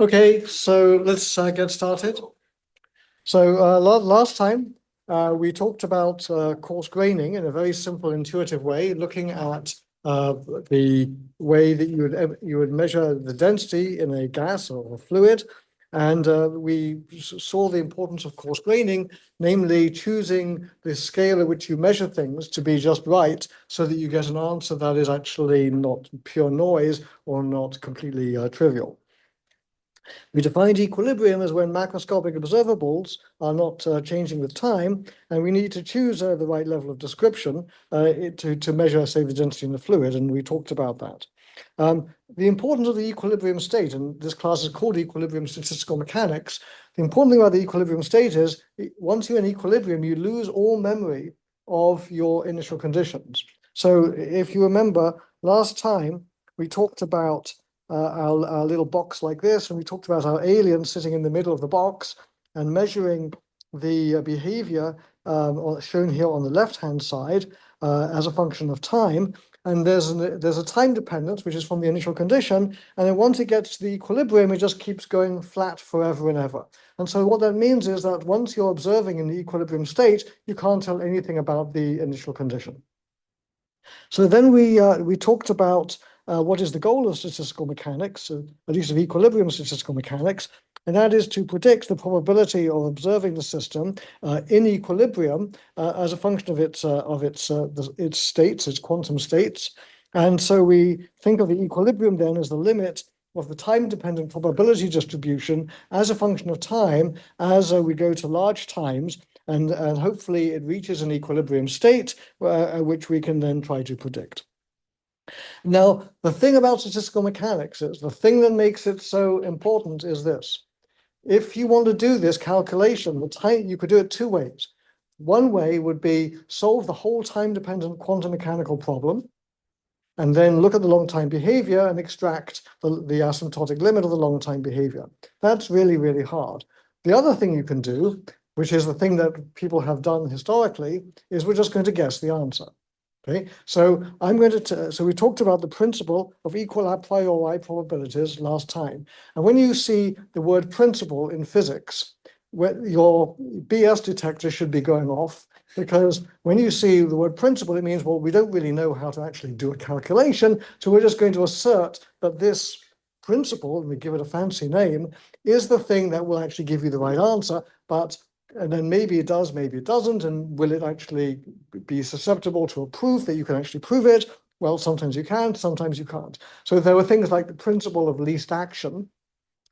Okay, so let's get started. So last time we talked about coarse graining in a very simple, intuitive way, looking at the way that you would measure the density in a gas or a fluid, and we saw the importance of coarse graining, namely choosing the scale at which you measure things to be just right, so that you get an answer that is actually not pure noise or not completely trivial. We defined equilibrium as when macroscopic observables are not changing with time, and we need to choose the right level of description to measure, say, the density in the fluid, and we talked about that. The importance of the equilibrium state, and this class is called Equilibrium Statistical Mechanics. The important thing about the equilibrium state is once you're in equilibrium, you lose all memory of your initial conditions. So if you remember, last time we talked about our little box like this, and we talked about our alien sitting in the middle of the box and measuring the behavior shown here on the left-hand side as a function of time. And there's a time dependence, which is from the initial condition. And then once it gets to the equilibrium, it just keeps going flat forever and ever. And so what that means is that once you're observing in the equilibrium state, you can't tell anything about the initial condition. So then we talked about what is the goal of statistical mechanics, at least of equilibrium statistical mechanics, and that is to predict the probability of observing the system in equilibrium as a function of its states, its quantum states. And so we think of the equilibrium then as the limit of the time-dependent probability distribution as a function of time as we go to large times, and hopefully it reaches an equilibrium state which we can then try to predict. Now, the thing about statistical mechanics is, the thing that makes it so important is this. If you want to do this calculation, you could do it two ways. One way would be solve the whole time-dependent quantum mechanical problem, and then look at the long time behavior and extract the asymptotic limit of the long time behavior. That's really, really hard. The other thing you can do, which is the thing that people have done historically, is we're just going to guess the answer. Okay, so so we talked about the principle of equal a priori probabilities last time. And when you see the word principle in physics, your BS detector should be going off, because when you see the word principle, it means, well, we don't really know how to actually do a calculation, so we're just going to assert that this principle, and we give it a fancy name, is the thing that will actually give you the right answer, and then maybe it does, maybe it doesn't, and will it actually be susceptible to a proof that you can actually prove it? Well, sometimes you can, sometimes you can't. So there were things like the principle of least action,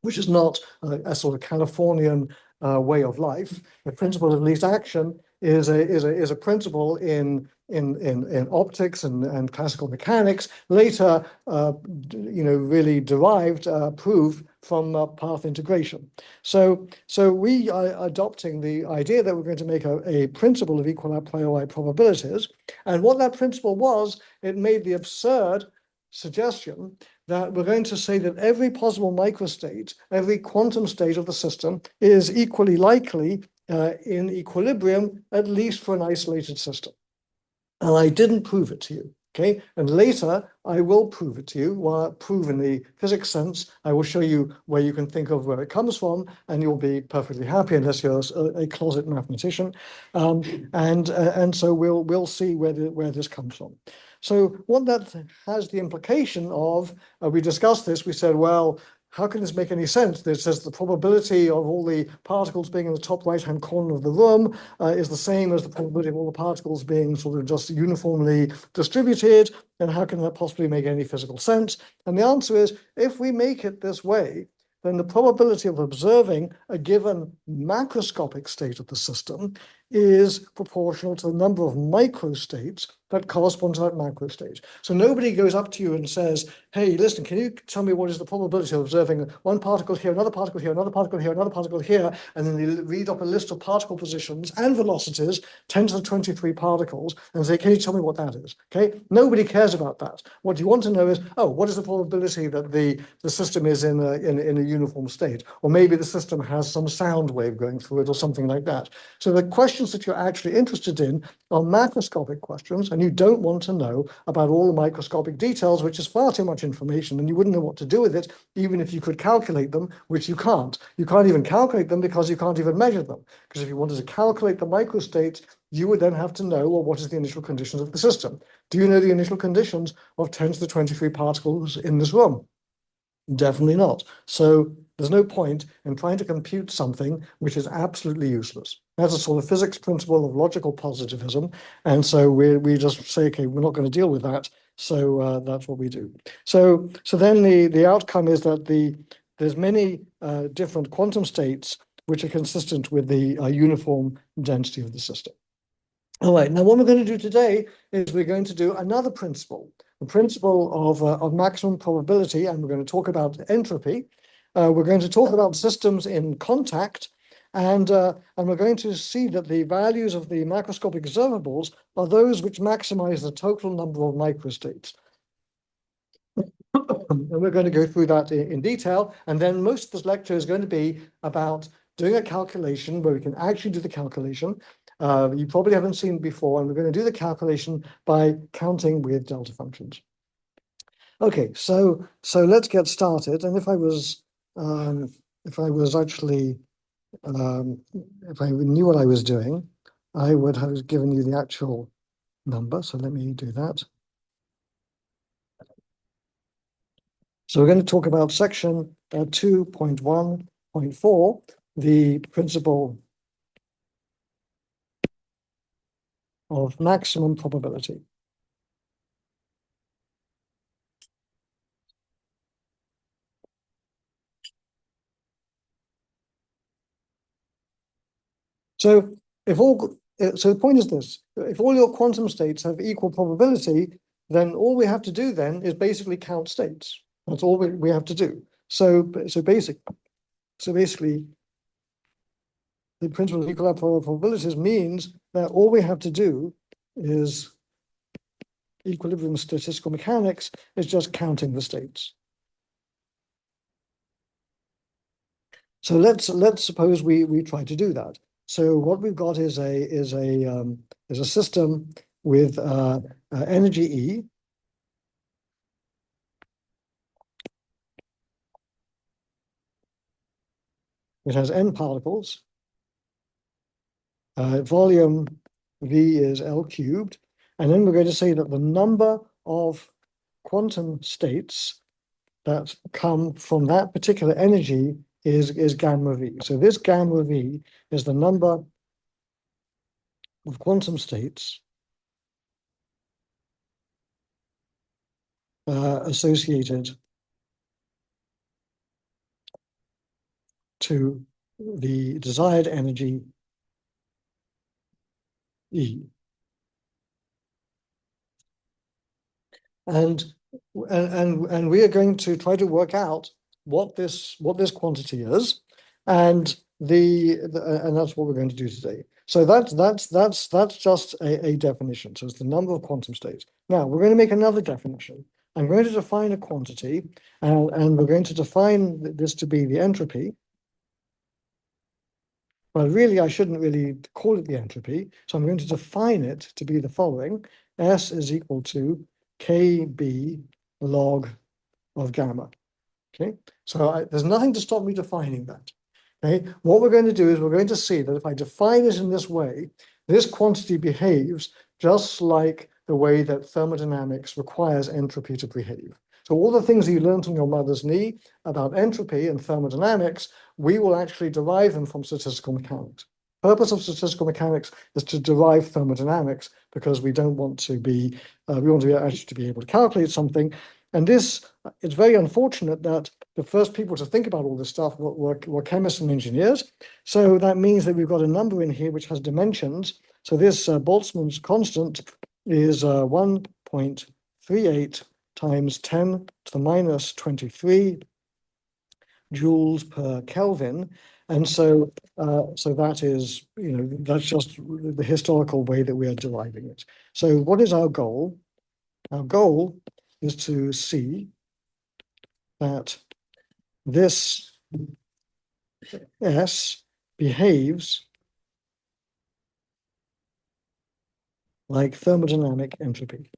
which is not a sort of Californian way of life. The principle of least action is a principle in optics and classical mechanics, later really derived, proved from path integration. So we are adopting the idea that we're going to make a principle of equal a priori probabilities. And what that principle was, it made the absurd suggestion that we're going to say that every possible microstate, every quantum state of the system is equally likely in equilibrium, at least for an isolated system. And I didn't prove it to you, okay? And later, I will prove it to you. Well, prove in the physics sense, I will show you where you can think of where it comes from, and you'll be perfectly happy unless you're a closet mathematician. And so we'll see where this comes from. So what that has the implication of, we discussed this, we said, well, how can this make any sense? This says the probability of all the particles being in the top right-hand corner of the room is the same as the probability of all the particles being sort of just uniformly distributed. And how can that possibly make any physical sense? And the answer is, if we make it this way, then the probability of observing a given macroscopic state of the system is proportional to the number of microstates that correspond to that macrostate. So nobody goes up to you and says, hey, listen, can you tell me what is the probability of observing one particle here, another particle here, another particle here, another particle here, and then they read up a list of particle positions and velocities, 10 to the 23 particles, and say, can you tell me what that is? Okay, nobody cares about that. What you want to know is, oh, what is the probability that the system is in a uniform state? Or maybe the system has some sound wave going through it or something like that. So the question questions that you're actually interested in are macroscopic questions, and you don't want to know about all the microscopic details, which is far too much information, and you wouldn't know what to do with it, even if you could calculate them, which you can't. You can't even calculate them because you can't even measure them. Because if you wanted to calculate the microstates, you would then have to know, well, what is the initial conditions of the system? Do you know the initial conditions of 10 to the 23 particles in this room? Definitely not. So there's no point in trying to compute something which is absolutely useless. That's a sort of physics principle of logical positivism. And so we just say, okay, we're not going to deal with that. So that's what we do. So then the outcome is that there's many different quantum states which are consistent with the uniform density of the system. All right, now what we're going to do today is we're going to do another principle, the principle of maximum probability, and we're going to talk about entropy. We're going to talk about systems in contact, and we're going to see that the values of the macroscopic observables are those which maximize the total number of microstates. And we're going to go through that in detail, and then most of this lecture is going to be about doing a calculation where we can actually do the calculation. You probably haven't seen it before, and we're going to do the calculation by counting with delta functions. Okay, so let's get started. And if I knew what I was doing, I would have given you the actual number. So let me do that. So we're going to talk about section 2.1.4, the principle of maximum probability. So the point is this: if all your quantum states have equal probability, then all we have to do then is basically count states. That's all we have to do. So basically, the principle of equal probabilities means that all we have to do is equilibrium statistical mechanics is just counting the states. So let's suppose we try to do that. So what we've got is a system with energy E. It has n particles. Volume V is L cubed. And then we're going to say that the number of quantum states that come from that particular energy is gamma V. So this gamma V is the number of quantum states associated to the desired energy E. And we are going to try to work out what this quantity is, and that's what we're going to do today. So that's just a definition. So it's the number of quantum states. Now we're going to make another definition. I'm going to define a quantity, and we're going to define this to be the entropy. Well, really, I shouldn't really call it the entropy. So I'm going to define it to be the following: S is equal to KB log of gamma. Okay, so there's nothing to stop me defining that. Okay, what we're going to do is we're going to see that if I define it in this way, this quantity behaves just like the way that thermodynamics requires entropy to behave. So all the things you learned from your mother's knee about entropy and thermodynamics, we will actually derive them from statistical mechanics. The purpose of statistical mechanics is to derive thermodynamics because we don't want to be, we want to be actually to be able to calculate something. And this, it's very unfortunate that the first people to think about all this stuff were chemists and engineers. So that means that we've got a number in here which has dimensions. So this Boltzmann's constant is 1.38 times 10 to the minus 23 joules per Kelvin. And so that is, that's just the historical way that we are deriving it. So what is our goal? Our goal is to see that this S behaves like thermodynamic entropy.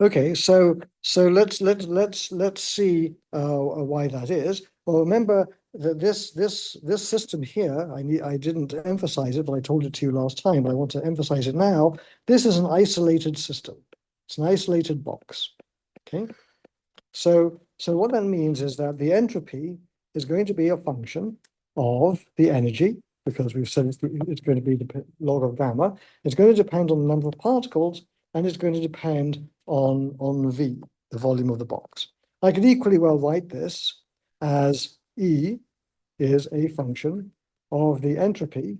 Okay, so let's see why that is. Well, remember that this system here, I didn't emphasize it, but I told it to you last time, but I want to emphasize it now. This is an isolated system. It's an isolated box. Okay. So what that means is that the entropy is going to be a function of the energy, because we've said it's going to be the log of gamma. It's going to depend on the number of particles, and it's going to depend on V, the volume of the box. I could equally well write this as E is a function of the entropy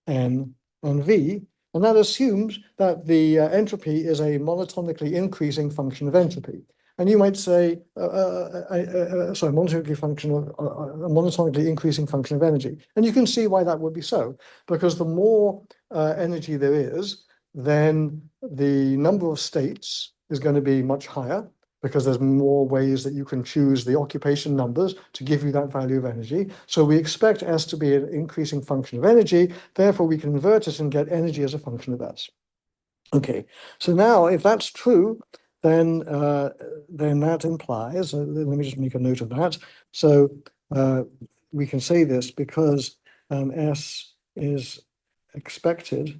N and V, and that assumes that the entropy is a monotonically increasing function of entropy. And you might say, sorry, monotonically function of a monotonically increasing function of energy. And you can see why that would be so, because the more energy there is, then the number of states is going to be much higher, because there's more ways that you can choose the occupation numbers to give you that value of energy. So we expect S to be an increasing function of energy. Therefore, we can invert it and get energy as a function of S. Okay, so now if that's true, then that implies, let me just make a note of that. So we can say this because S is expected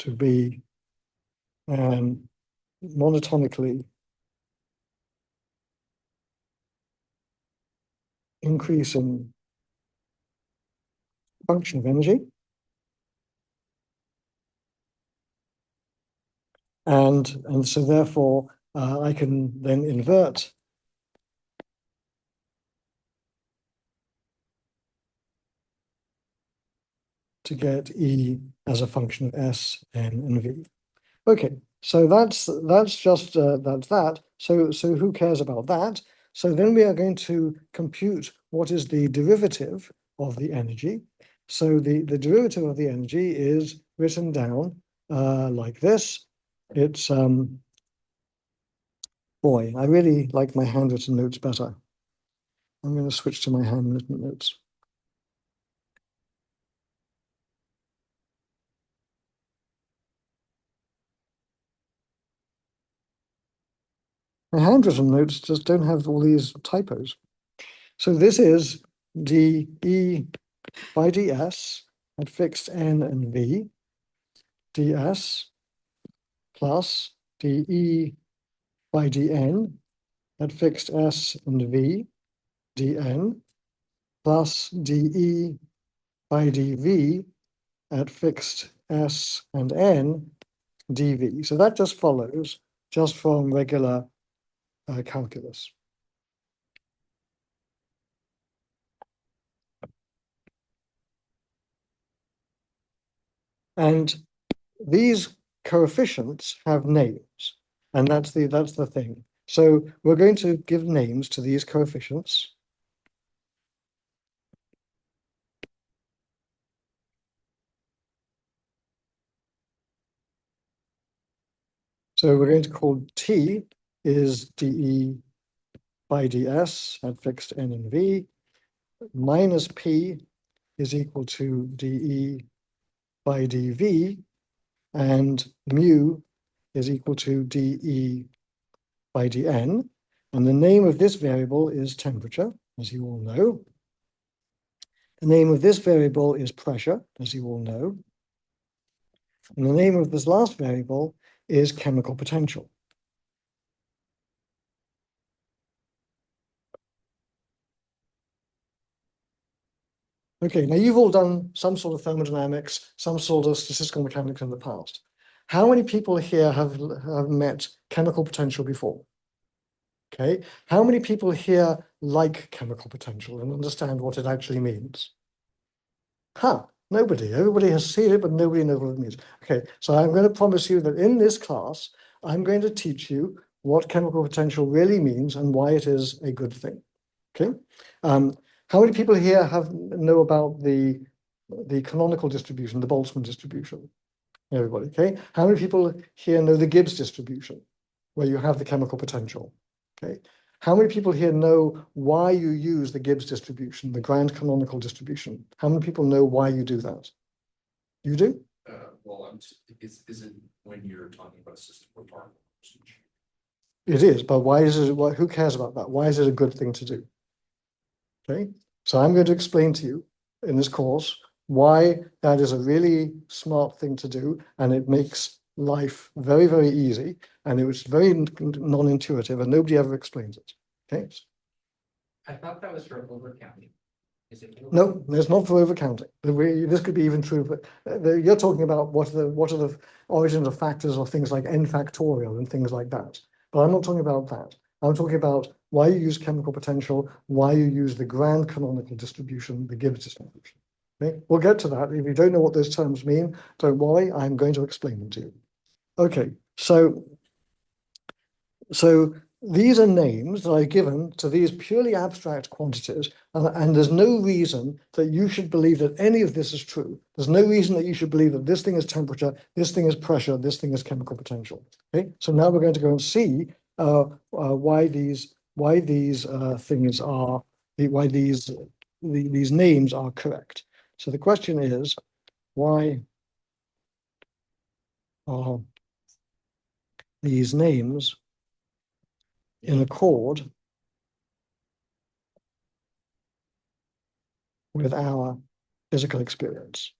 to be monotonically increasing function of energy. And so therefore, I can then invert to get E as a function of S, N, and V. Okay, so that's just that's that. So who cares about that? So then we are going to compute what is the derivative of the energy. So the derivative of the energy is written down like this. It's boy, I really like my handwritten notes better. I'm going to switch to my handwritten notes. My handwritten notes just don't have all these typos. So this is dE by ds at fixed n and v, ds plus dE by dN at fixed s and v, dN, plus dE by dV at fixed s and n, dV. So that just follows just from regular calculus. And these coefficients have names, and that's the thing. So we're going to give names to these coefficients. So we're going to call T is dE by ds at fixed n and v, minus P is equal to dE by dV, and mu is equal to dE by dN. And the name of this variable is temperature, as you all know. The name of this variable is pressure, as you all know. And the name of this last variable is chemical potential. Okay, now you've all done some sort of thermodynamics, some sort of statistical mechanics in the past. How many people here have met chemical potential before? Okay, how many people here like chemical potential and understand what it actually means? Nobody. Everybody has seen it, but nobody knows what it means. Okay, so I'm going to promise you that in this class, I'm going to teach you what chemical potential really means and why it is a good thing. Okay, how many people here know about the canonical distribution, the Boltzmann distribution? Everybody, okay? How many people here know the Gibbs distribution, where you have the chemical potential? Okay. How many people here know why you use the Gibbs distribution, the grand canonical distribution? How many people know why you do that? You do? Is it when you're talking about a system or part? It is, but why is it, who cares about that? Why is it a good thing to do? Okay, so I'm going to explain to you in this course why that is a really smart thing to do, and it makes life very, very easy, and it was very non-intuitive, and nobody ever explains it. Okay. I thought that was for overcounting. Is it? No, it's not for overcounting. This could be even true, but you're talking about what are the origins of factors or things like n factorial and things like that. But I'm not talking about that. I'm talking about why you use chemical potential, why you use the grand canonical distribution, the Gibbs distribution. Okay, we'll get to that. If you don't know what those terms mean, don't worry, I'm going to explain them to you. Okay, so these are names that I've given to these purely abstract quantities, and there's no reason that you should believe that any of this is true. There's no reason that you should believe that this thing is temperature, this thing is pressure, this thing is chemical potential. Okay, so now we're going to go and see why these things are why these names are correct. So the question is, why are these names in accord with our physical experience?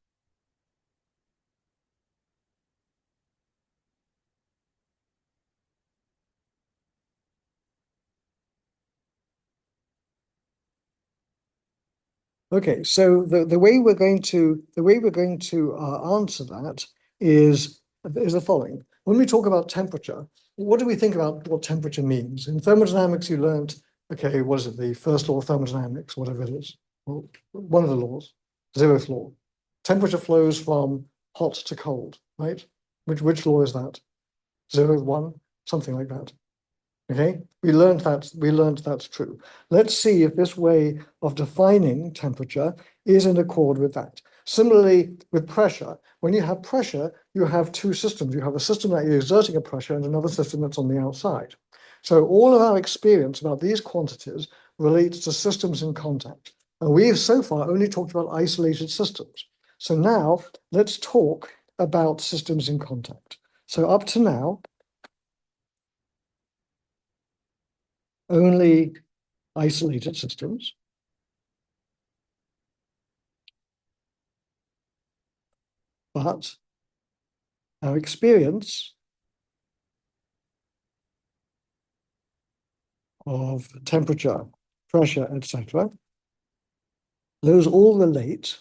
Okay, so the way we're going to answer that is the following. When we talk about temperature, what do we think about what temperature means? In thermodynamics, you learned, okay, what is it, the first law of thermodynamics, whatever it is, well, one of the laws, zeroth law. Temperature flows from hot to cold, right? Which law is that? 0, 1, something like that. Okay, we learned that's true. Let's see if this way of defining temperature is in accord with that. Similarly, with pressure, when you have pressure, you have two systems. You have a system that you're exerting a pressure and another system that's on the outside. So all of our experience about these quantities relates to systems in contact. And we've so far only talked about isolated systems. So now let's talk about systems in contact. So up to now, only isolated systems. But our experience of temperature, pressure, etc., those all relate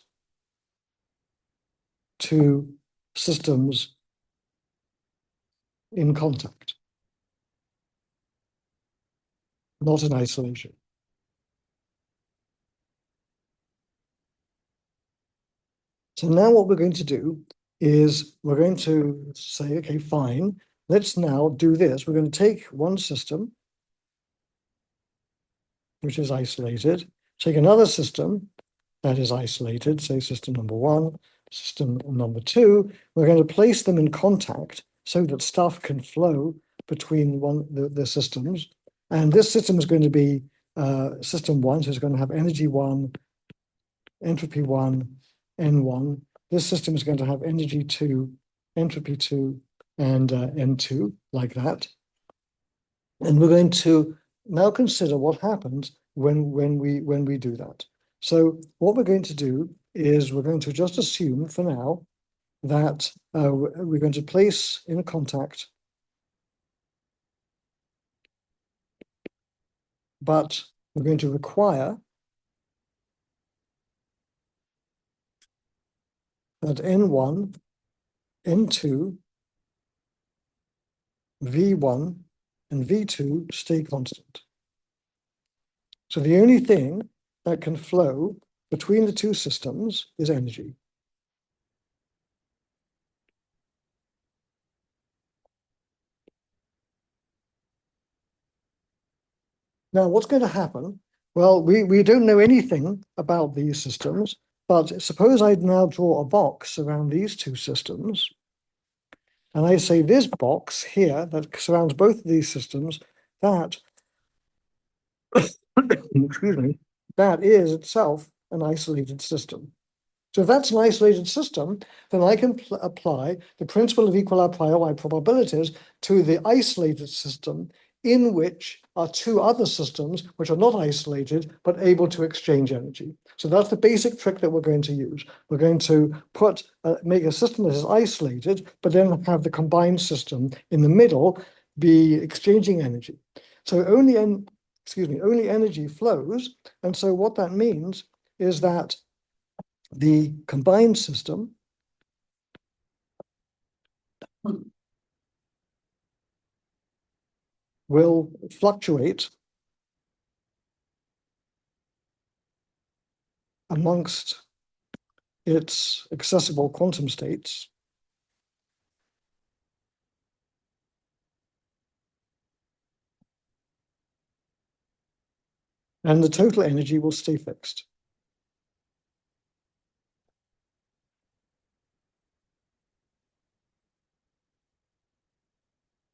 to systems in contact, not in isolation. So now what we're going to do is we're going to say, okay, fine, let's now do this. We're going to take one system, which is isolated, take another system that is isolated, say system number 1, system number 2. We're going to place them in contact so that stuff can flow between the systems. And this system is going to be system 1, so it's going to have energy 1, entropy 1, N1. This system is going to have energy 2, entropy 2, and N2, like that. And we're going to now consider what happens when we do that. So what we're going to do is we're going to just assume for now that we're going to place in contact, but we're going to require that N1, N2, V1, and V2 stay constant. So the only thing that can flow between the two systems is energy. Now, what's going to happen? Well, we don't know anything about these systems, but suppose I now draw a box around these two systems, And I say this box here that surrounds both of these systems, that, excuse me, that is itself an isolated system. So if that's an isolated system, then I can apply the principle of equal a priori probabilities to the isolated system, in which are two other systems which are not isolated but able to exchange energy. So that's the basic trick that we're going to use. We're going to make a system that is isolated, but then have the combined system in the middle be exchanging energy. So only energy flows, and so what that means is that the combined system will fluctuate amongst its accessible quantum states and the total energy will stay fixed.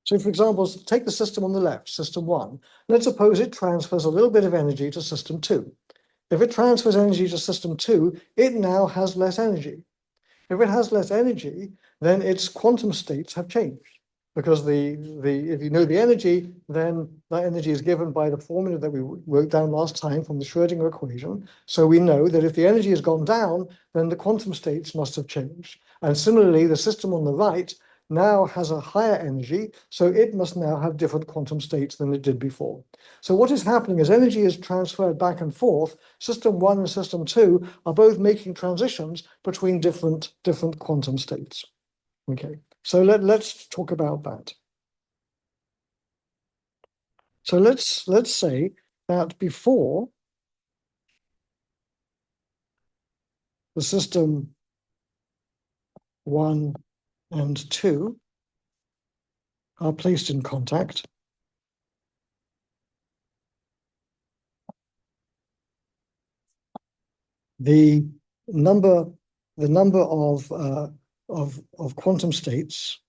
So for example, take the system on the left, system 1. Let's suppose it transfers a little bit of energy to system 2. If it transfers energy to system 2, it now has less energy. If it has less energy, then its quantum states have changed. Because if you know the energy, then that energy is given by the formula that we wrote down last time from the Schrödinger equation. So we know that if the energy has gone down, then the quantum states must have changed. And similarly, the system on the right now has a higher energy, so it must now have different quantum states than it did before. So what is happening is energy is transferred back and forth. System 1 and system 2 are both making transitions between different quantum states. Okay, so let's talk about that. So let's say that before the system 1 and 2 are placed in contact, the number of quantum states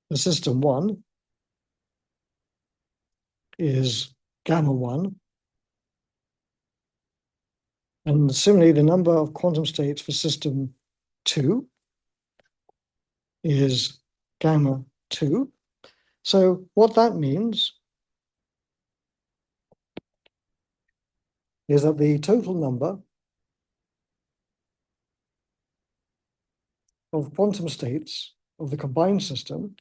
for system 1 is gamma 1, and similarly the number of quantum states for system 2 is gamma 2. So what that means is that the total number of quantum states of the combined system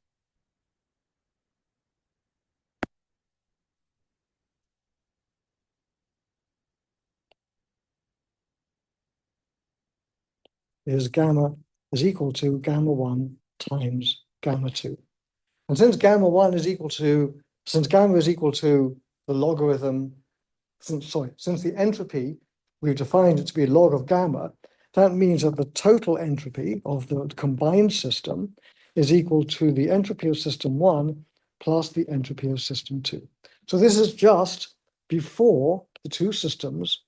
is equal to gamma 1 times gamma 2. And since gamma is equal to the logarithm, since the entropy, we've defined it to be log of gamma, that means that the total entropy of the combined system is equal to the entropy of system 1 plus the entropy of system 2. So this is just before the two systems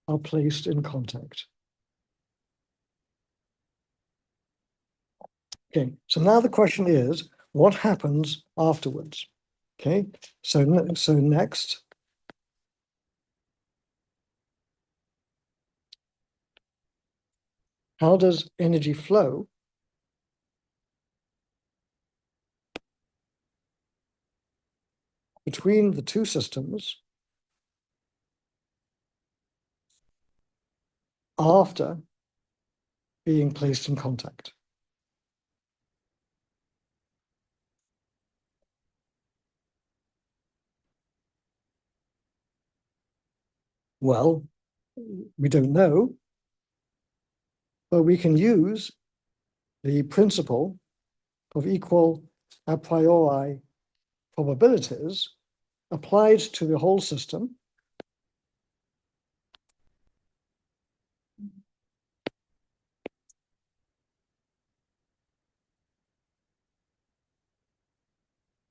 are placed in contact. Okay, so now the question is, what happens afterwards? Okay, so next, how does energy flow between the two systems after being placed in contact? Well, we don't know, but we can use the principle of equal a priori probabilities applied to the whole system.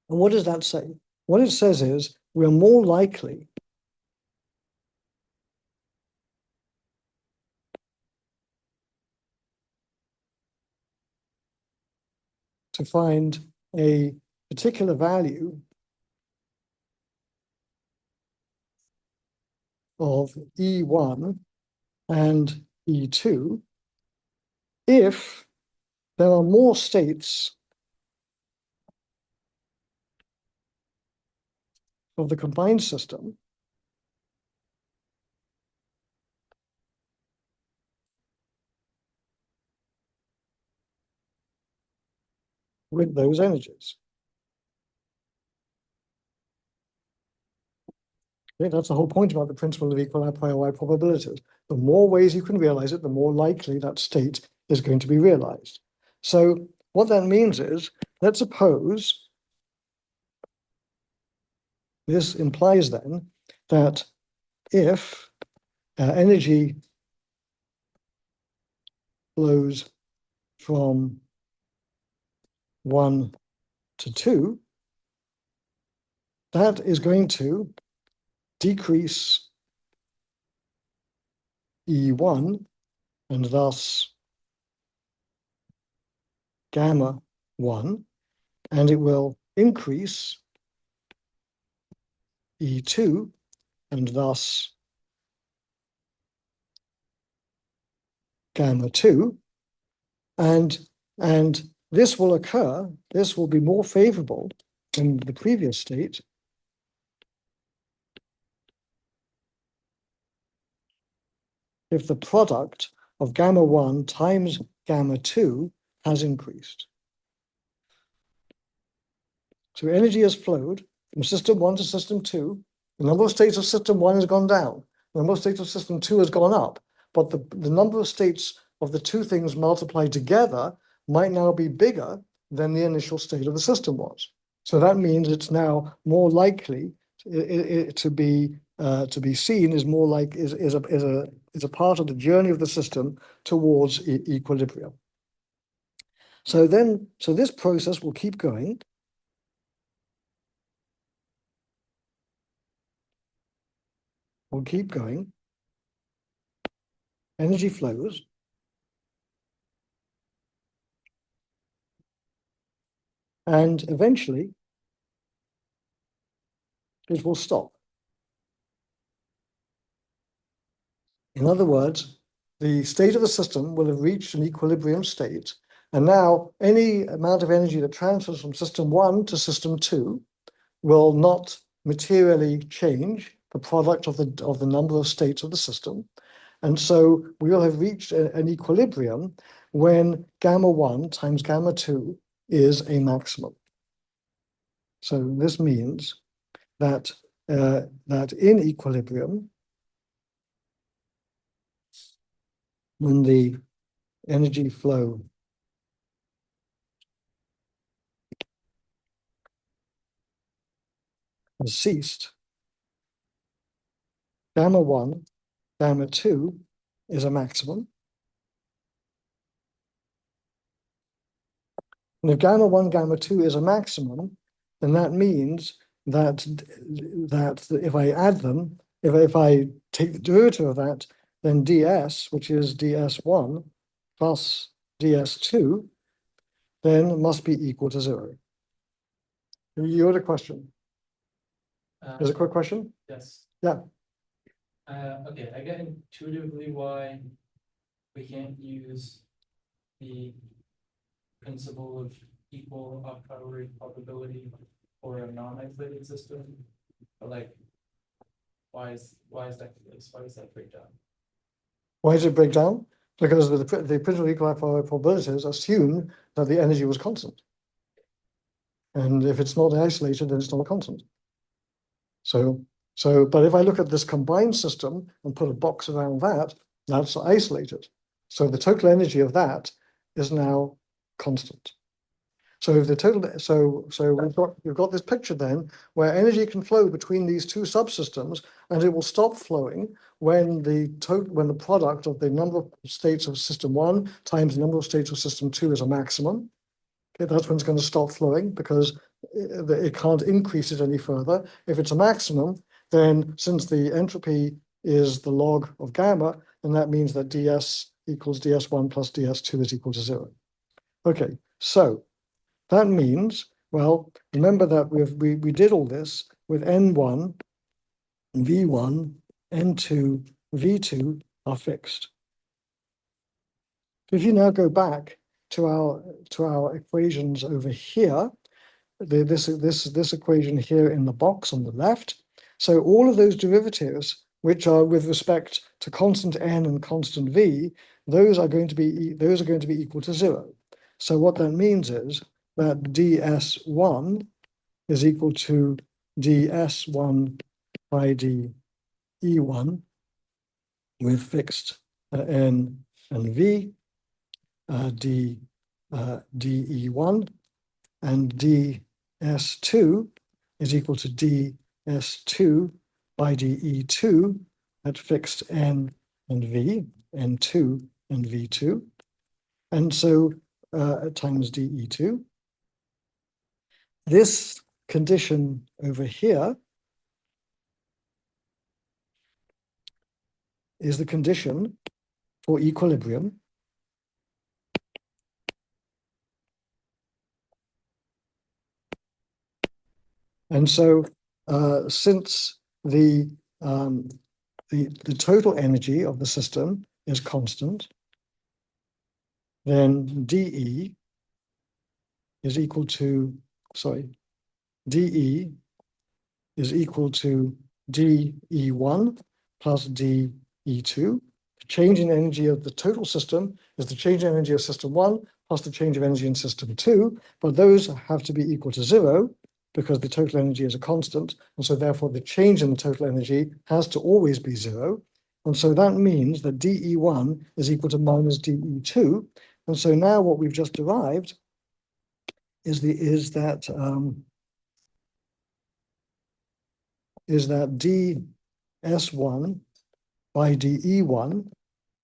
And what does that say? What it says is we're more likely to find a particular value of E1 and E2 if there are more states of the combined system with those energies. Okay, that's the whole point about the principle of equal a priori probabilities. The more ways you can realize it, the more likely that state is going to be realized. So what that means is, let's suppose this implies then that if energy flows from 1 to 2, that is going to decrease E1 and thus gamma 1, and it will increase E2 and thus gamma 2, and this will occur, this will be more favorable than the previous state if the product of gamma 1 times gamma 2 has increased. So energy has flowed from system 1 to system 2. The number of states of system 1 has gone down. The number of states of system 2 has gone up. But the number of states of the two things multiplied together might now be bigger than the initial state of the system was. So that means it's now more likely to be seen as more like is a part of the journey of the system towards equilibrium. So this process will keep going. Will keep going. Energy flows. And eventually, it will stop. In other words, the state of the system will have reached an equilibrium state, and now any amount of energy that transfers from system 1 to system 2 will not materially change the product of the number of states of the system. And so we will have reached an equilibrium when gamma 1 times gamma 2 is a maximum. So this means that in equilibrium, when the energy flow has ceased, gamma 1, gamma 2 is a maximum. And if gamma 1, gamma 2 is a maximum, then that means that if I add them, if I take the derivative of that, then ds, which is ds1 plus ds2, then must be equal to 0. You had a question? There's a quick question? Yes. Yeah. Okay, I get intuitively why we can't use the principle of equal a priori probability for a non-isolated system. But like, why is that the case? Why does that break down? Why does it break down? Because the principle of equal probabilities assume that the energy was constant. And if it's not isolated, then it's not a constant. But if I look at this combined system and put a box around that, that's isolated. So the total energy of that is now constant. So if the total, we've got this picture then where energy can flow between these two subsystems, and it will stop flowing when the product of the number of states of system 1 times the number of states of system 2 is a maximum. Okay, that's when it's going to stop flowing because it can't increase it any further. If it's a maximum, then since the entropy is the log of gamma, then that means that ds equals ds1 plus ds2 is equal to 0. Okay, so that means, well, remember that we did all this with N1, V1, N2, V2 are fixed. If you now go back to our equations over here, this equation here in the box on the left. So all of those derivatives, which are with respect to constant n and constant v, those are going to be equal to 0. So what that means is that ds1 is equal to ds1 by de1 with fixed n and v, de1, and ds2 is equal to ds2 by de2 at fixed n and v, n2 and v2, and so times de2. This condition over here is the condition for equilibrium. And so since the total energy of the system is constant, then dE is equal to, dE is equal to dE1 plus dE2. The change in energy of the total system is the change in energy of system 1 plus the change of energy in system 2, but those have to be equal to 0 because the total energy is a constant, and so therefore the change in the total energy has to always be 0. And so that means that dE1 is equal to minus dE2. And so now what we've just derived is that ds1 by dE1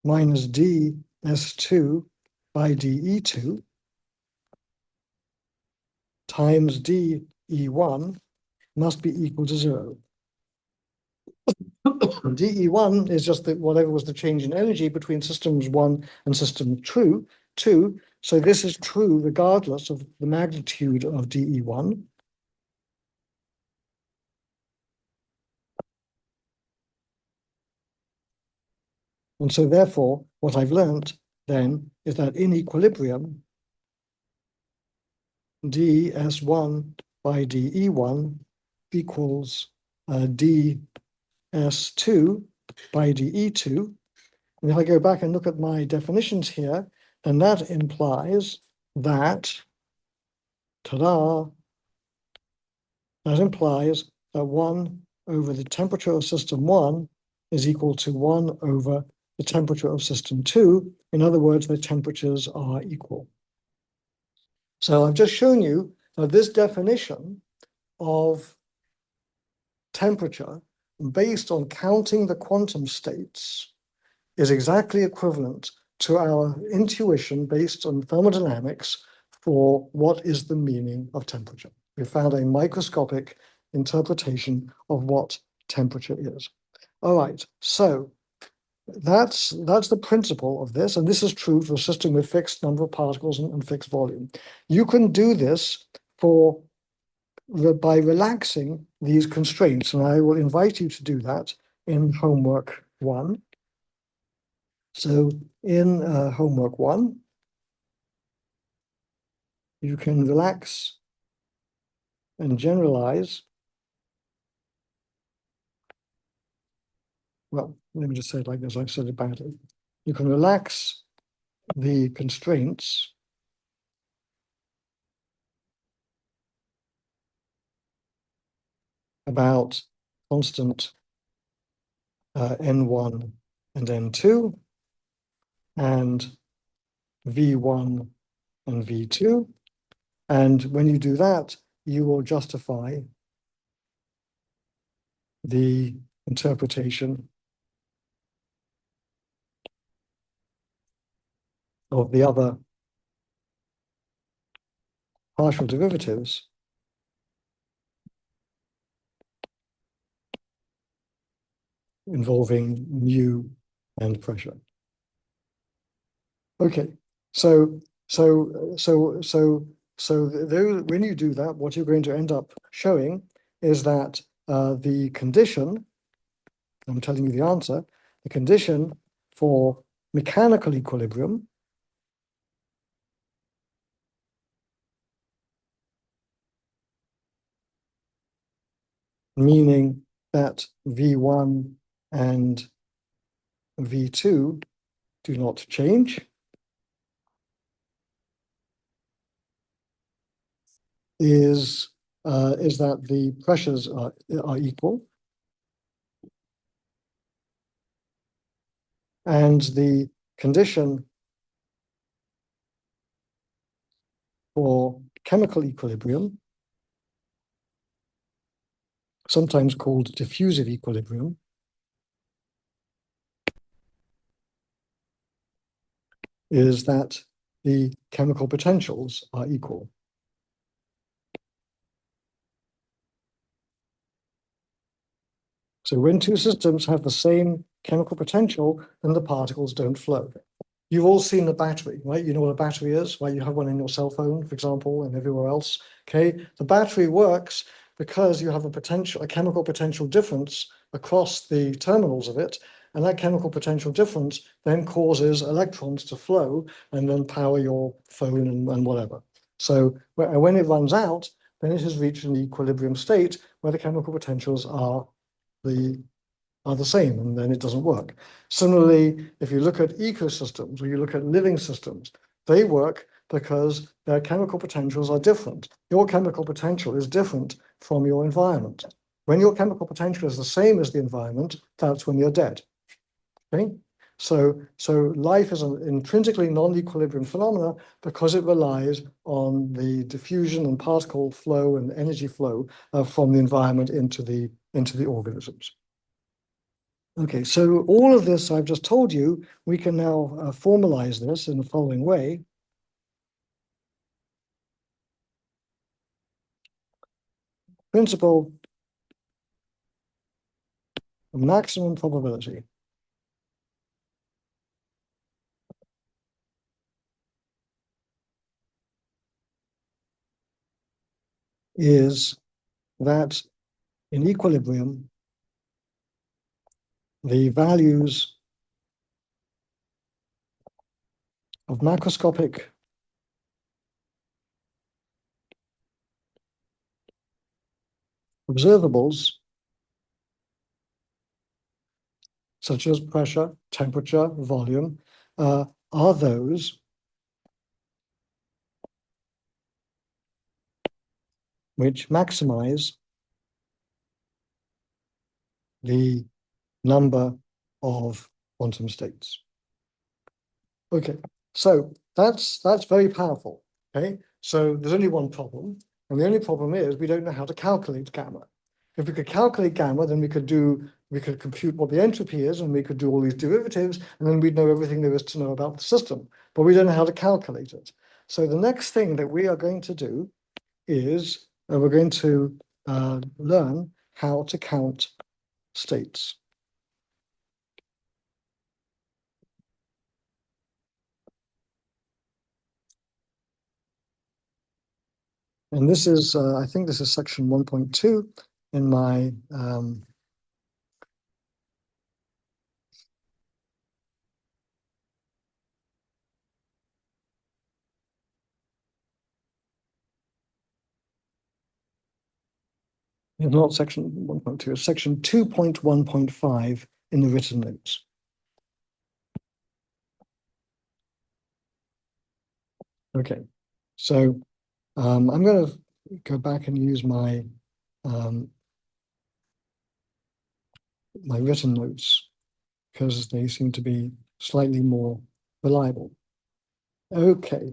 minus ds2 by dE2 times dE1 must be equal to 0. dE1 is just whatever was the change in energy between systems 1 and system 2. So this is true regardless of the magnitude of dE1. And so therefore, what I've learned then is that in equilibrium, ds1 by dE1 equals ds2 by dE2. And if I go back and look at my definitions here, then that implies that, ta-da, that implies that 1 over the temperature of system 1 is equal to 1 over the temperature of system 2. In other words, the temperatures are equal. So I've just shown you that this definition of temperature based on counting the quantum states is exactly equivalent to our intuition based on thermodynamics for what is the meaning of temperature. We found a microscopic interpretation of what temperature is. All right, so that's the principle of this, and this is true for a system with fixed number of particles and fixed volume. You can do this by relaxing these constraints, and I will invite you to do that in homework 1. So in homework 1, you can relax and generalize. Well, let me just say it like this, I've said it badly. You can relax the constraints about constant N1 and N2 and V1 and V2. And when you do that, you will justify the interpretation of the other partial derivatives involving mu and pressure. Okay, so So when you do that, what you're going to end up showing is that the condition, I'm telling you the answer, the condition for mechanical equilibrium meaning that V1 and V2 do not change, is that the pressures are equal, and the condition for chemical equilibrium, sometimes called diffusive equilibrium, is that the chemical potentials are equal. So when two systems have the same chemical potential, then the particles don't flow. You've all seen a battery, right? You know what a battery is, right? You have one in your cell phone, for example, and everywhere else. Okay, the battery works because you have a chemical potential difference across the terminals of it, and that chemical potential difference then causes electrons to flow and then power your phone and whatever. So when it runs out, then it has reached an equilibrium state where the chemical potentials are the same, and then it doesn't work. Similarly, if you look at ecosystems or you look at living systems, they work because their chemical potentials are different. Your chemical potential is different from your environment. When your chemical potential is the same as the environment, that's when you're dead. Okay? So life is an intrinsically non-equilibrium phenomena because it relies on the diffusion and particle flow and energy flow from the environment into the organisms. Okay, so all of this I've just told you, we can now formalize this in the following way. Principle of maximum probability is that in equilibrium, the values of macroscopic observables, such as pressure, temperature, volume, are those which maximize the number of quantum states. Okay, so that's very powerful. Okay, so there's only one problem, and the only problem is we don't know how to calculate gamma. If we could calculate gamma, then we could compute what the entropy is, and we could do all these derivatives, and then we'd know everything there is to know about the system. But we don't know how to calculate it. So the next thing that we are going to do is we're going to learn how to count states. And this is, I think this is section 1.2 in my it's not section 1.2, it's section 2.1.5 in the written notes. Okay, so I'm going to go back and use my my written notes because they seem to be slightly more reliable. Okay.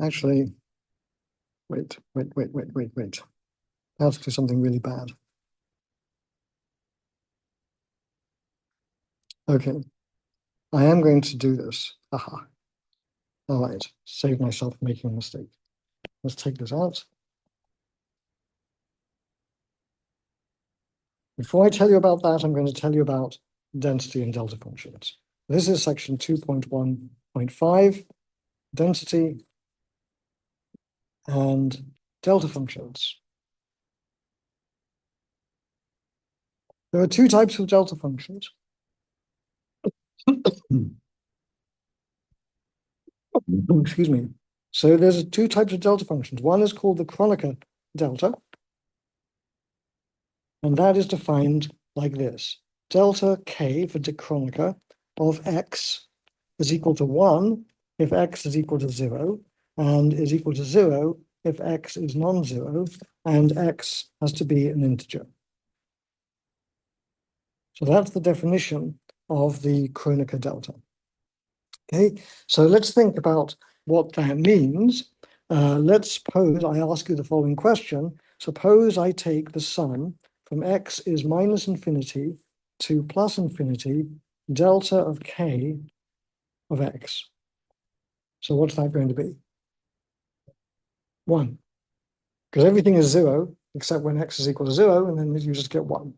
Actually, wait. I have to do something really bad. Okay. I am going to do this. Aha. All right, save myself making a mistake. Let's take this out. Before I tell you about that, I'm going to tell you about density and delta functions. This is section 2.1.5, density and delta functions. There are two types of delta functions. Excuse me. So there's two types of delta functions. One is called the Kronecker delta, and that is defined like this. Delta k for de Kronecker of x is equal to 1 if x is equal to 0, and is equal to 0 if x is non-zero, and x has to be an integer. So that's the definition of the Kronecker delta. Okay, so let's think about what that means. Let's suppose I ask you the following question. Suppose I take the sum from x is minus infinity to plus infinity delta of k of x. So what's that going to be? 1. Because everything is 0 except when x is equal to 0, and then you just get 1.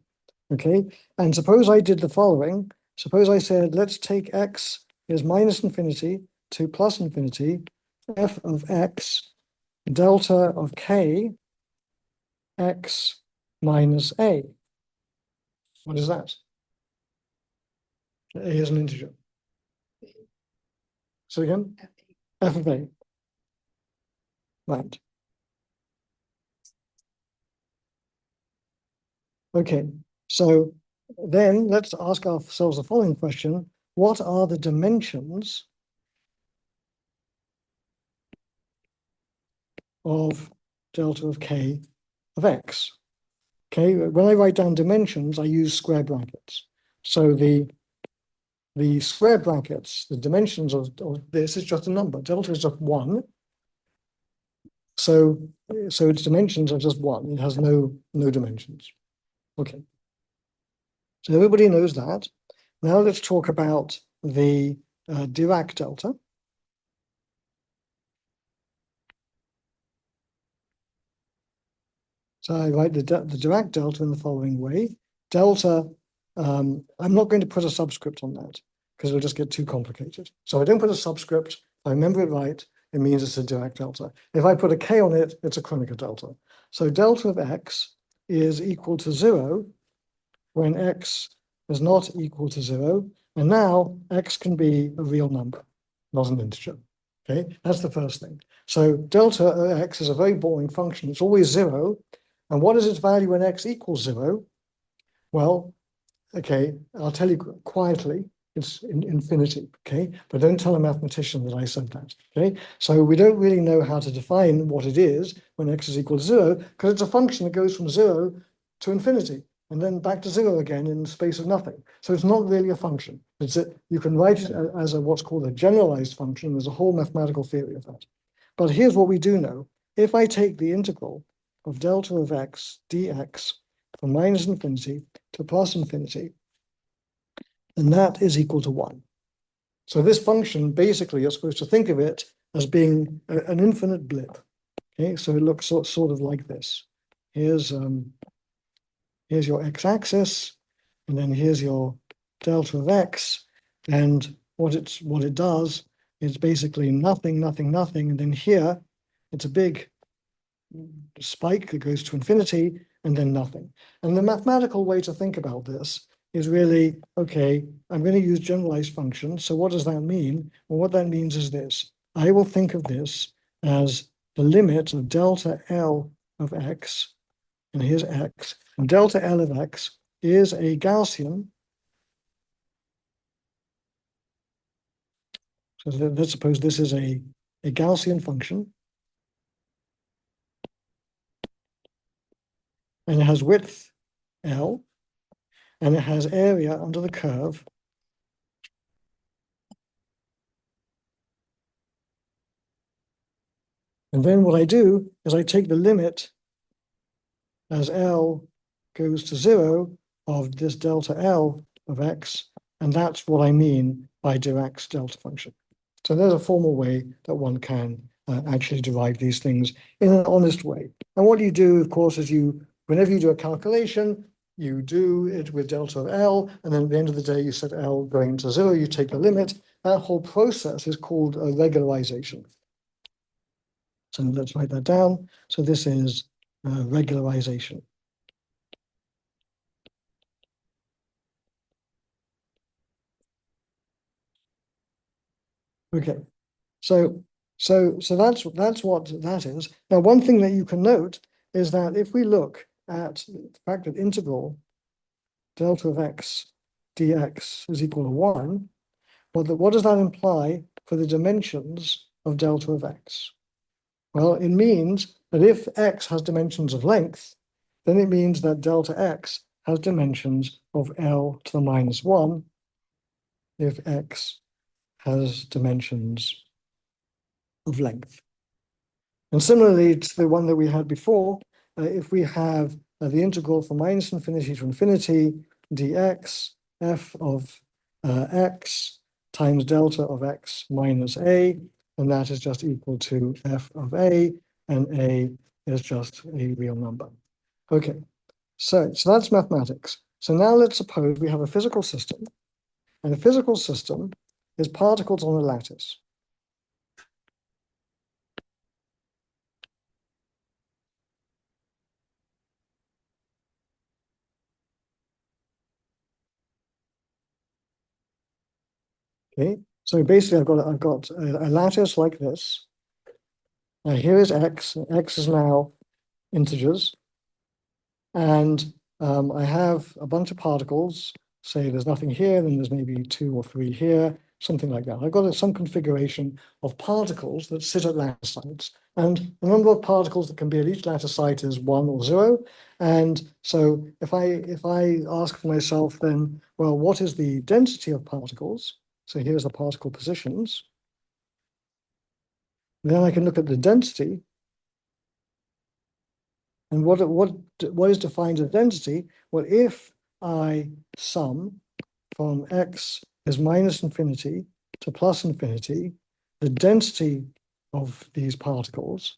Okay, and suppose I did the following. Suppose I said, let's take x is minus infinity to plus infinity, f of x, delta of k, x minus a. What is that? A is an integer. So again, f of a. Right. Okay, so then let's ask ourselves the following question. What are the dimensions of delta of k of x? Okay, when I write down dimensions, I use square brackets. So the square brackets, the dimensions of this is just a number. Delta is just 1. So its dimensions are just 1. It has no dimensions. Okay. So everybody knows that. Now let's talk about the Dirac delta. So I write the Dirac delta in the following way. Delta, I'm not going to put a subscript on that because it'll just get too complicated. So I don't put a subscript. If I remember it right, it means it's a Dirac delta. If I put a k on it, it's a Kronecker delta. So delta of x is equal to 0 when x is not equal to 0. And now x can be a real number, not an integer. Okay, that's the first thing. So delta of x is a very boring function. It's always 0. And what is its value when x equals 0? Well, okay, I'll tell you quietly, it's infinity, okay? But don't tell a mathematician that I said that, okay? So we don't really know how to define what it is when x is equal to 0, because it's a function that goes from 0 to infinity, and then back to 0 again in the space of nothing. So it's not really a function. You can write it as what's called a generalized function. There's a whole mathematical theory of that. But here's what we do know. If I take the integral of delta of x dx from minus infinity to plus infinity, then that is equal to 1. So this function, basically, you're supposed to think of it as being an infinite blip. Okay, so it looks sort of like this. Here's your x-axis, and then here's your delta of x, and what it does is basically nothing, nothing, nothing, and then here it's a big spike that goes to infinity, and then nothing. And the mathematical way to think about this is really, okay, I'm going to use generalized functions. So what does that mean? Well, what that means is this. I will think of this as the limit of delta L of x, and here's x, and delta L of x is a Gaussian. So let's suppose this is a Gaussian function, and it has width L, and it has area under the curve. And then what I do is I take the limit as L goes to 0 of this delta L of x, And that's what I mean by Dirac's delta function. So there's a formal way that one can actually derive these things in an honest way. And what you do, of course, is whenever you do a calculation, you do it with delta of L, and then at the end of the day, you set L going to 0, you take the limit. That whole process is called a regularization. So let's write that down. So this is regularization. Okay, so that's what that is. Now, one thing that you can note is that if we look at the fact that integral delta of x dx is equal to 1, what does that imply for the dimensions of delta of x? Well, it means that if x has dimensions of length, then it means that delta x has dimensions of L to the minus 1 if x has dimensions of length. And similarly to the one that we had before, if we have the integral from minus infinity to infinity dx f of x times delta of x minus a, and that is just equal to f of a, and a is just a real number. Okay, so that's mathematics. So now let's suppose we have a physical system, and the physical system is particles on a lattice. Okay, so basically I've got a lattice like this. Now here is x. X is now integers, and I have a bunch of particles. Say there's nothing here, then there's maybe 2 or 3 here, something like that. I've got some configuration of particles that sit at lattice sites, and the number of particles that can be at each lattice site is 1 or 0. And so if I ask for myself, then well, what is the density of particles? So here's the particle positions. Then I can look at the density. And what is defined as density? Well, if I sum from x is minus infinity to plus infinity, the density of these particles,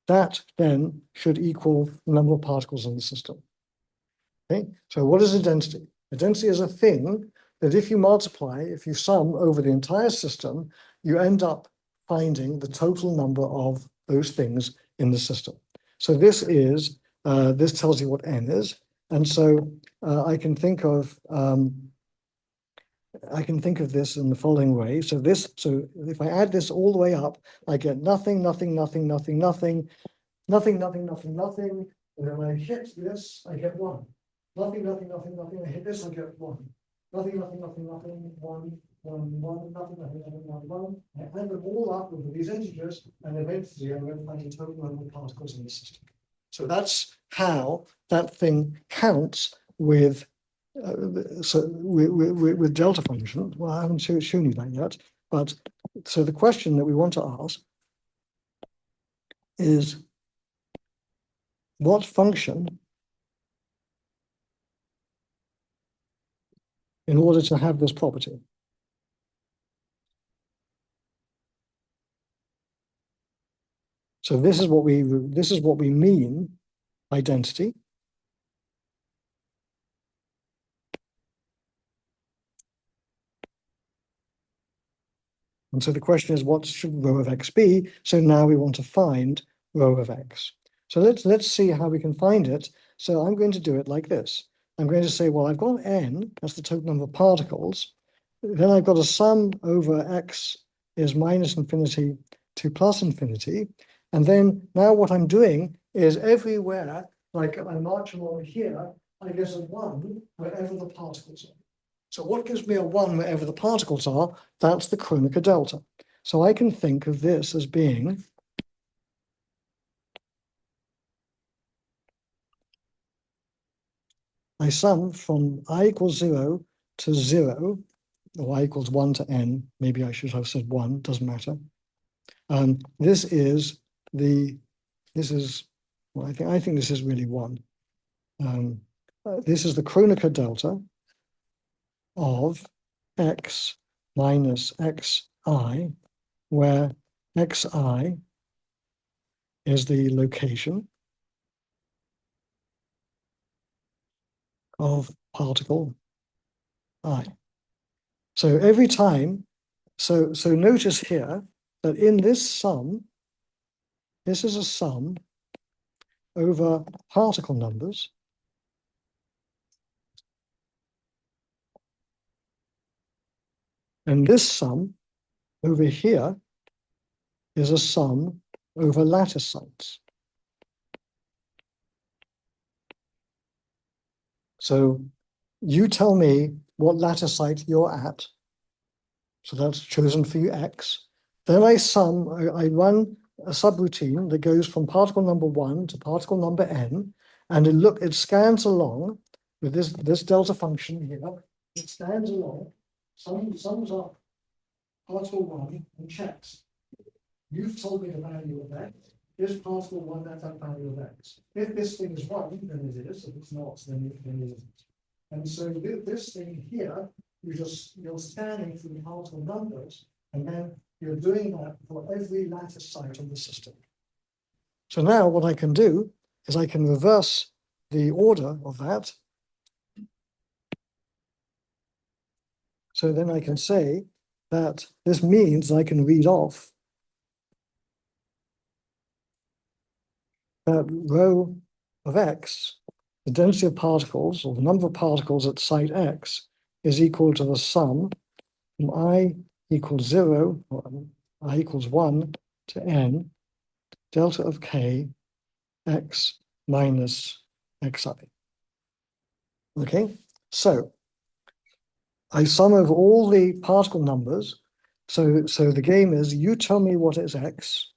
that then should equal the number of particles in the system. Okay, so what is a density? A density is a thing that if you sum over the entire system, you end up finding the total number of those things in the system. So this tells you what n is, and so I can think of this in the following way. So if I add this all the way up, I get nothing, nothing, nothing, nothing, nothing, nothing, nothing, nothing, nothing, and then when I hit this, I get 1. Nothing, nothing, nothing, nothing. I hit this, I get 1. Nothing, nothing, nothing, nothing, 1, 1, 1, nothing, nothing, nothing, 1, 1. I add them all up with these integers, and eventually I'm going to find the total number of particles in the system. So that's how that thing counts with with delta function. Well, I haven't shown you that yet, but so the question that we want to ask is what function, in order to have this property. So this is what we mean by density. And so the question is, what should rho of x be? So now we want to find rho of x. So let's see how we can find it. So I'm going to do it like this. I'm going to say, well, I've got n, that's the total number of particles. Then I've got a sum over x is minus infinity to plus infinity. And then now what I'm doing is everywhere, like I march along here, I get a 1 wherever the particles are. So what gives me a 1 wherever the particles are? That's the Kronecker delta. So I can think of this as being I sum from I equals 0 to 0, or I equals 1 to n. Maybe I should have said 1, doesn't matter. This is well, I think this is really 1. This is the Kronecker delta of x minus xi, where xi is the location of particle I. So every time, so notice here that in this sum, this is a sum over particle numbers. And this sum over here is a sum over lattice sites. So you tell me what lattice site you're at. So that's chosen for you X. Then I run a subroutine that goes from particle number 1 to particle number n, and it scans along with this delta function here. It scans along, sums up particle 1 and checks. You've told me the value of X. Is particle 1 at that value of X? If this thing is 1, then it is. If it's not, then it isn't. And so this thing here, you're scanning through the particle numbers, and then you're doing that for every lattice site of the system. So now what I can do is I can reverse the order of that. So then I can say that this means I can read off that rho of X, the density of particles, or the number of particles at site X, is equal to the sum from I equals 0, or I equals 1 to n, delta of k, x minus xi. Okay, so I sum over all the particle numbers. So the game is, you tell me what is x.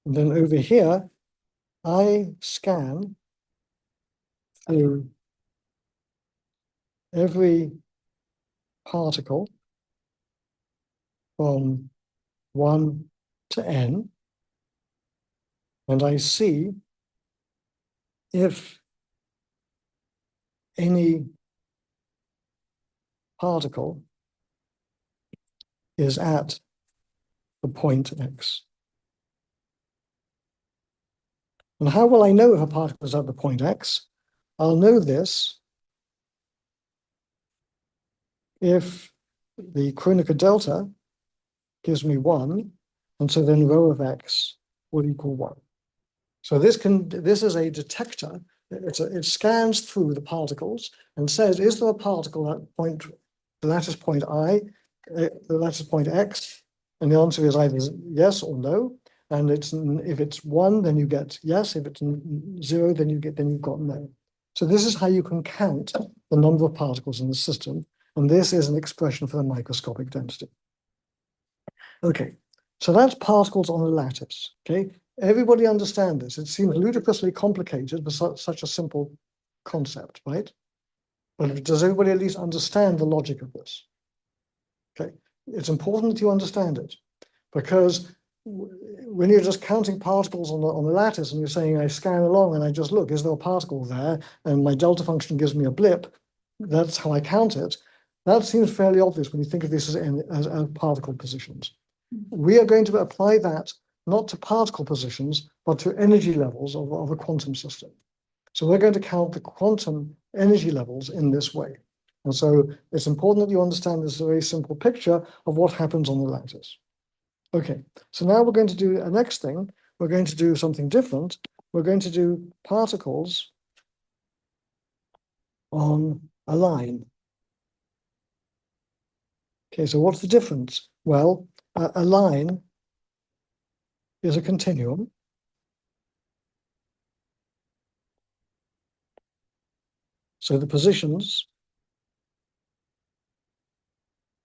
And then over here, I scan through every particle from 1 to n, and I see if any particle is at the point x. And how will I know if a particle is at the point x? I'll know this if the Kronecker delta gives me 1, and so then rho of x will equal 1. So this is a detector. It scans through the particles and says, is there a particle at the lattice point I, the lattice point x? And the answer is either yes or no. And if it's 1, then you get yes. If it's 0, then you've got no. So this is how you can count the number of particles in the system. And this is an expression for the microscopic density. Okay, so that's particles on a lattice. Okay, everybody understand this. It seems ludicrously complicated for such a simple concept, right? But does everybody at least understand the logic of this? Okay, it's important that you understand it, because when you're just counting particles on the lattice and you're saying, I scan along and I just look, is there a particle there? And my delta function gives me a blip. That's how I count it. That seems fairly obvious when you think of this as particle positions. We are going to apply that not to particle positions, but to energy levels of a quantum system. So we're going to count the quantum energy levels in this way. And so it's important that you understand this very simple picture of what happens on the lattice. Okay, so now we're going to do a next thing. We're going to do something different. We're going to do particles on a line. Okay, so what's the difference? Well, a line is a continuum. So the positions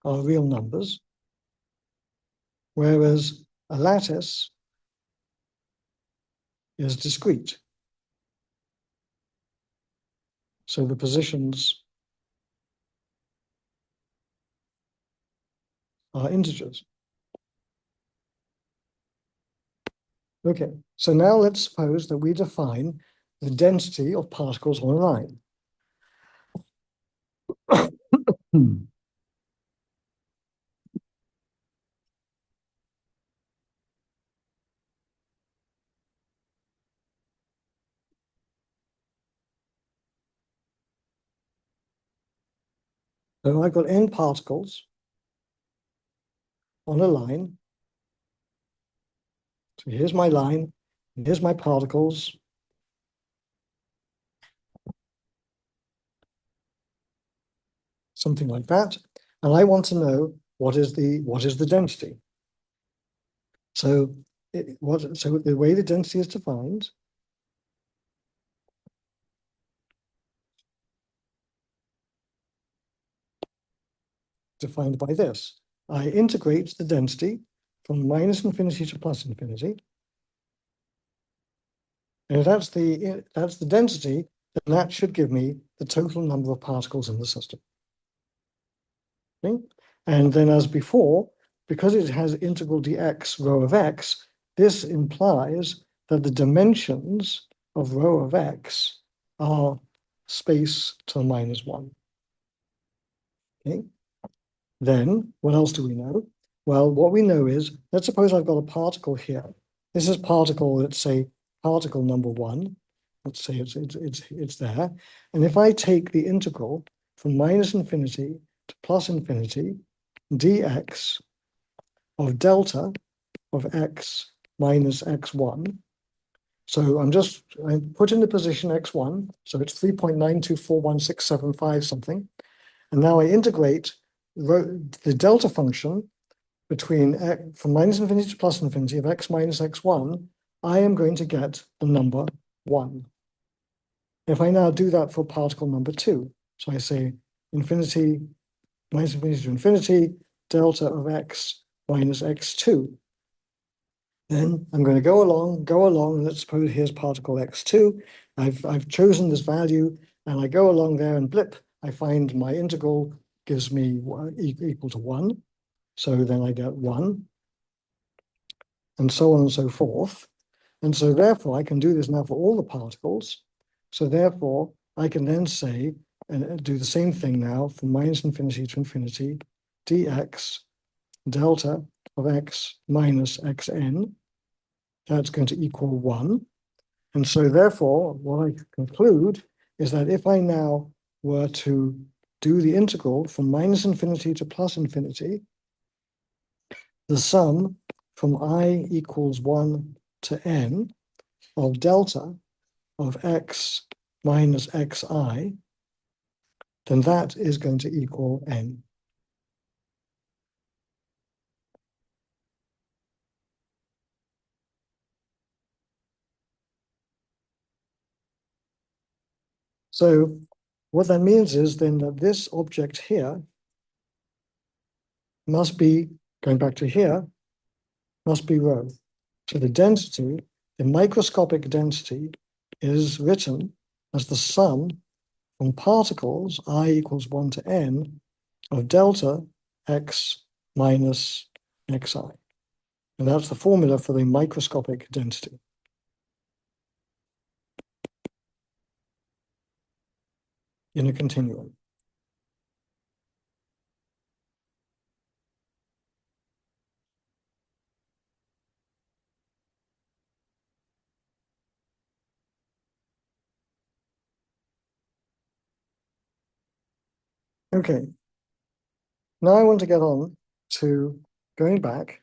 are real numbers, whereas a lattice is discrete. So the positions are integers. Okay, so now let's suppose that we define the density of particles on a line. So I've got n particles on a line. So here's my line, and here's my particles. Something like that. And I want to know what is the density. So so the way the density is defined by this. I integrate the density from minus infinity to plus infinity. And if that's the density, then that should give me the total number of particles in the system. Okay? And then as before, because it has integral dx rho of x, this implies that the dimensions of rho of x are space to the minus one. Okay. Then what else do we know? Well, what we know is, let's suppose I've got a particle here. This is particle, let's say particle number one. Let's say it's there. And if I take the integral from minus infinity to plus infinity, dx of delta of x minus x1. So I put in the position x1, so it's 3.9241675 something. And now I integrate the delta function between from minus infinity to plus infinity of x minus x1, I am going to get the number 1. If I now do that for particle number 2, so I say infinity, minus infinity to infinity, delta of x minus x2, then I'm going to go along, and let's suppose here's particle x2. I've chosen this value, and I go along there, and blip, I find my integral gives me equal to 1. So then I get 1, and so on and so forth. And so therefore, I can do this now for all the particles. So therefore, I can then say, and do the same thing now from minus infinity to infinity, dx delta of x minus xn. That's going to equal 1. And so therefore, what I conclude is that if I now were to do the integral from minus infinity to plus infinity, the sum from I equals 1 to n of delta of x minus xi, then that is going to equal n. So what that means is then that this object here must be, going back to here, must be rho. So the density, the microscopic density, is written as the sum from particles I equals 1 to n of delta x minus xi. And that's the formula for the microscopic density in a continuum. Okay, now I want to get on to going back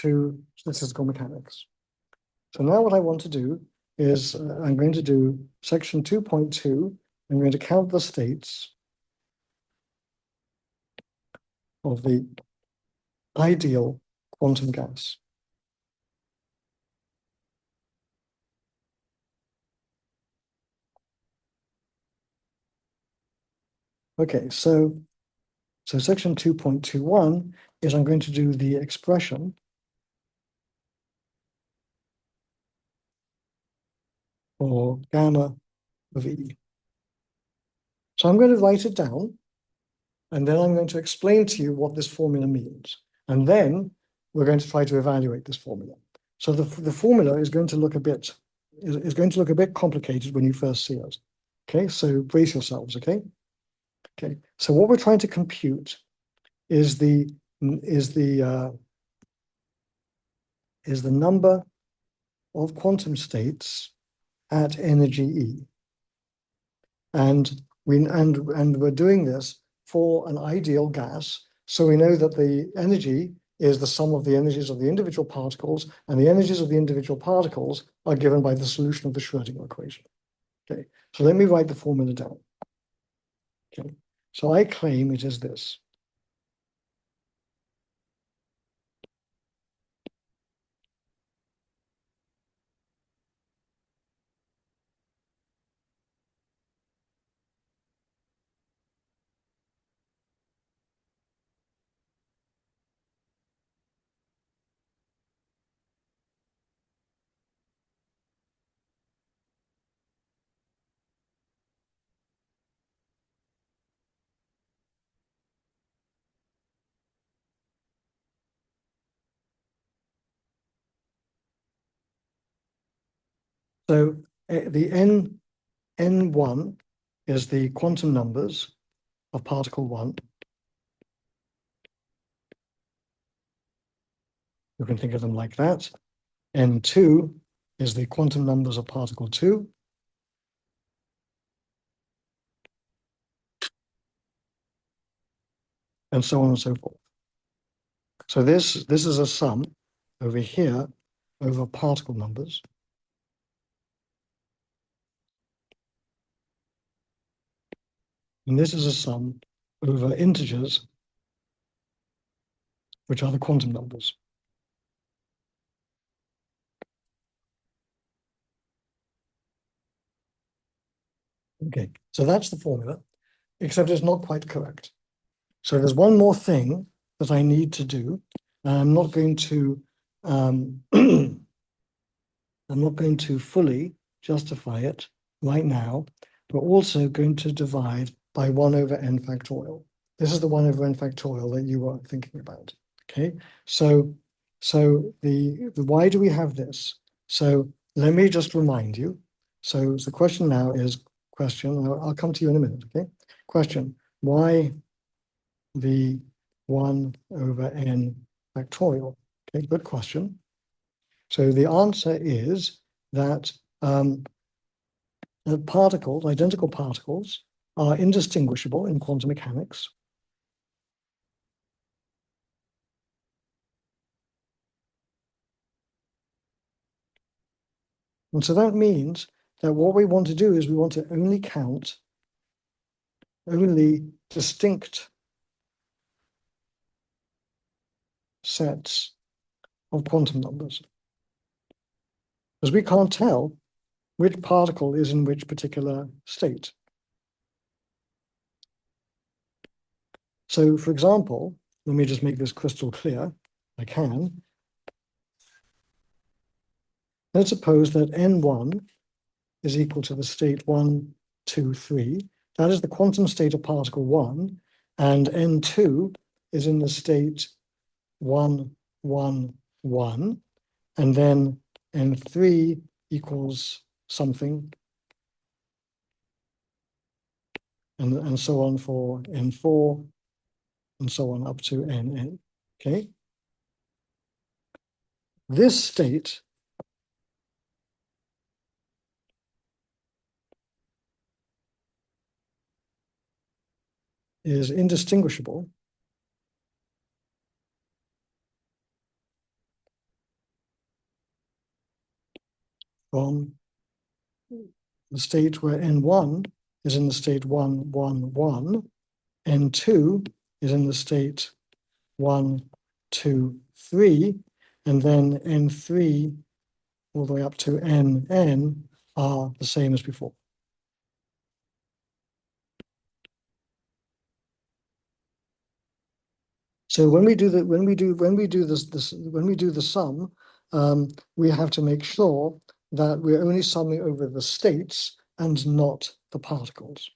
to statistical mechanics. So now what I want to do is I'm going to do section 2.2. I'm going to count the states of the ideal quantum gas. Okay, so section 2.21 is I'm going to do the expression for gamma of E. So I'm going to write it down, and then I'm going to explain to you what this formula means. And then we're going to try to evaluate this formula. So the formula is going to look a bit complicated when you first see it. Okay, so brace yourselves, okay? Okay, so what we're trying to compute is the number of quantum states at energy E. And we're doing this for an ideal gas. So we know that the energy is the sum of the energies of the individual particles, and the energies of the individual particles are given by the solution of the Schrödinger equation. Okay, so let me write the formula down. Okay, so I claim it is this. So the N1 is the quantum numbers of particle 1. You can think of them like that. N2 is the quantum numbers of particle 2. And so on and so forth. So this is a sum over here over particle numbers. And this is a sum over integers, which are the quantum numbers. Okay, so that's the formula, except it's not quite correct. So there's one more thing that I need to do. I'm not going to I'm not going to fully justify it right now. We're also going to divide by 1 over n factorial. This is the 1 over n factorial that you are thinking about. Okay, so the why do we have this? So let me just remind you. So the question now is I'll come to you in a minute. Okay, question: why the 1 over n factorial? Okay, good question. So the answer is that particles, identical particles, are indistinguishable in quantum mechanics. And so that means that what we want to do is we want to only count only distinct sets of quantum numbers. Because we can't tell which particle is in which particular state. So, for example, let me just make this crystal clear. I can. Let's suppose that N1 is equal to the state 1, 2, 3. That is the quantum state of particle 1, and N2 is in the state 1, 1, 1, and then N3 equals something, and so on for N4, and so on up to Nn. Okay? This state is indistinguishable from the state where N1 is in the state 1, 1, 1, N2 is in the state 1, 2, 3, and then N3 all the way up to Nn are the same as before. So when we do the sum, we have to make sure that we're only summing over the states and not the particles.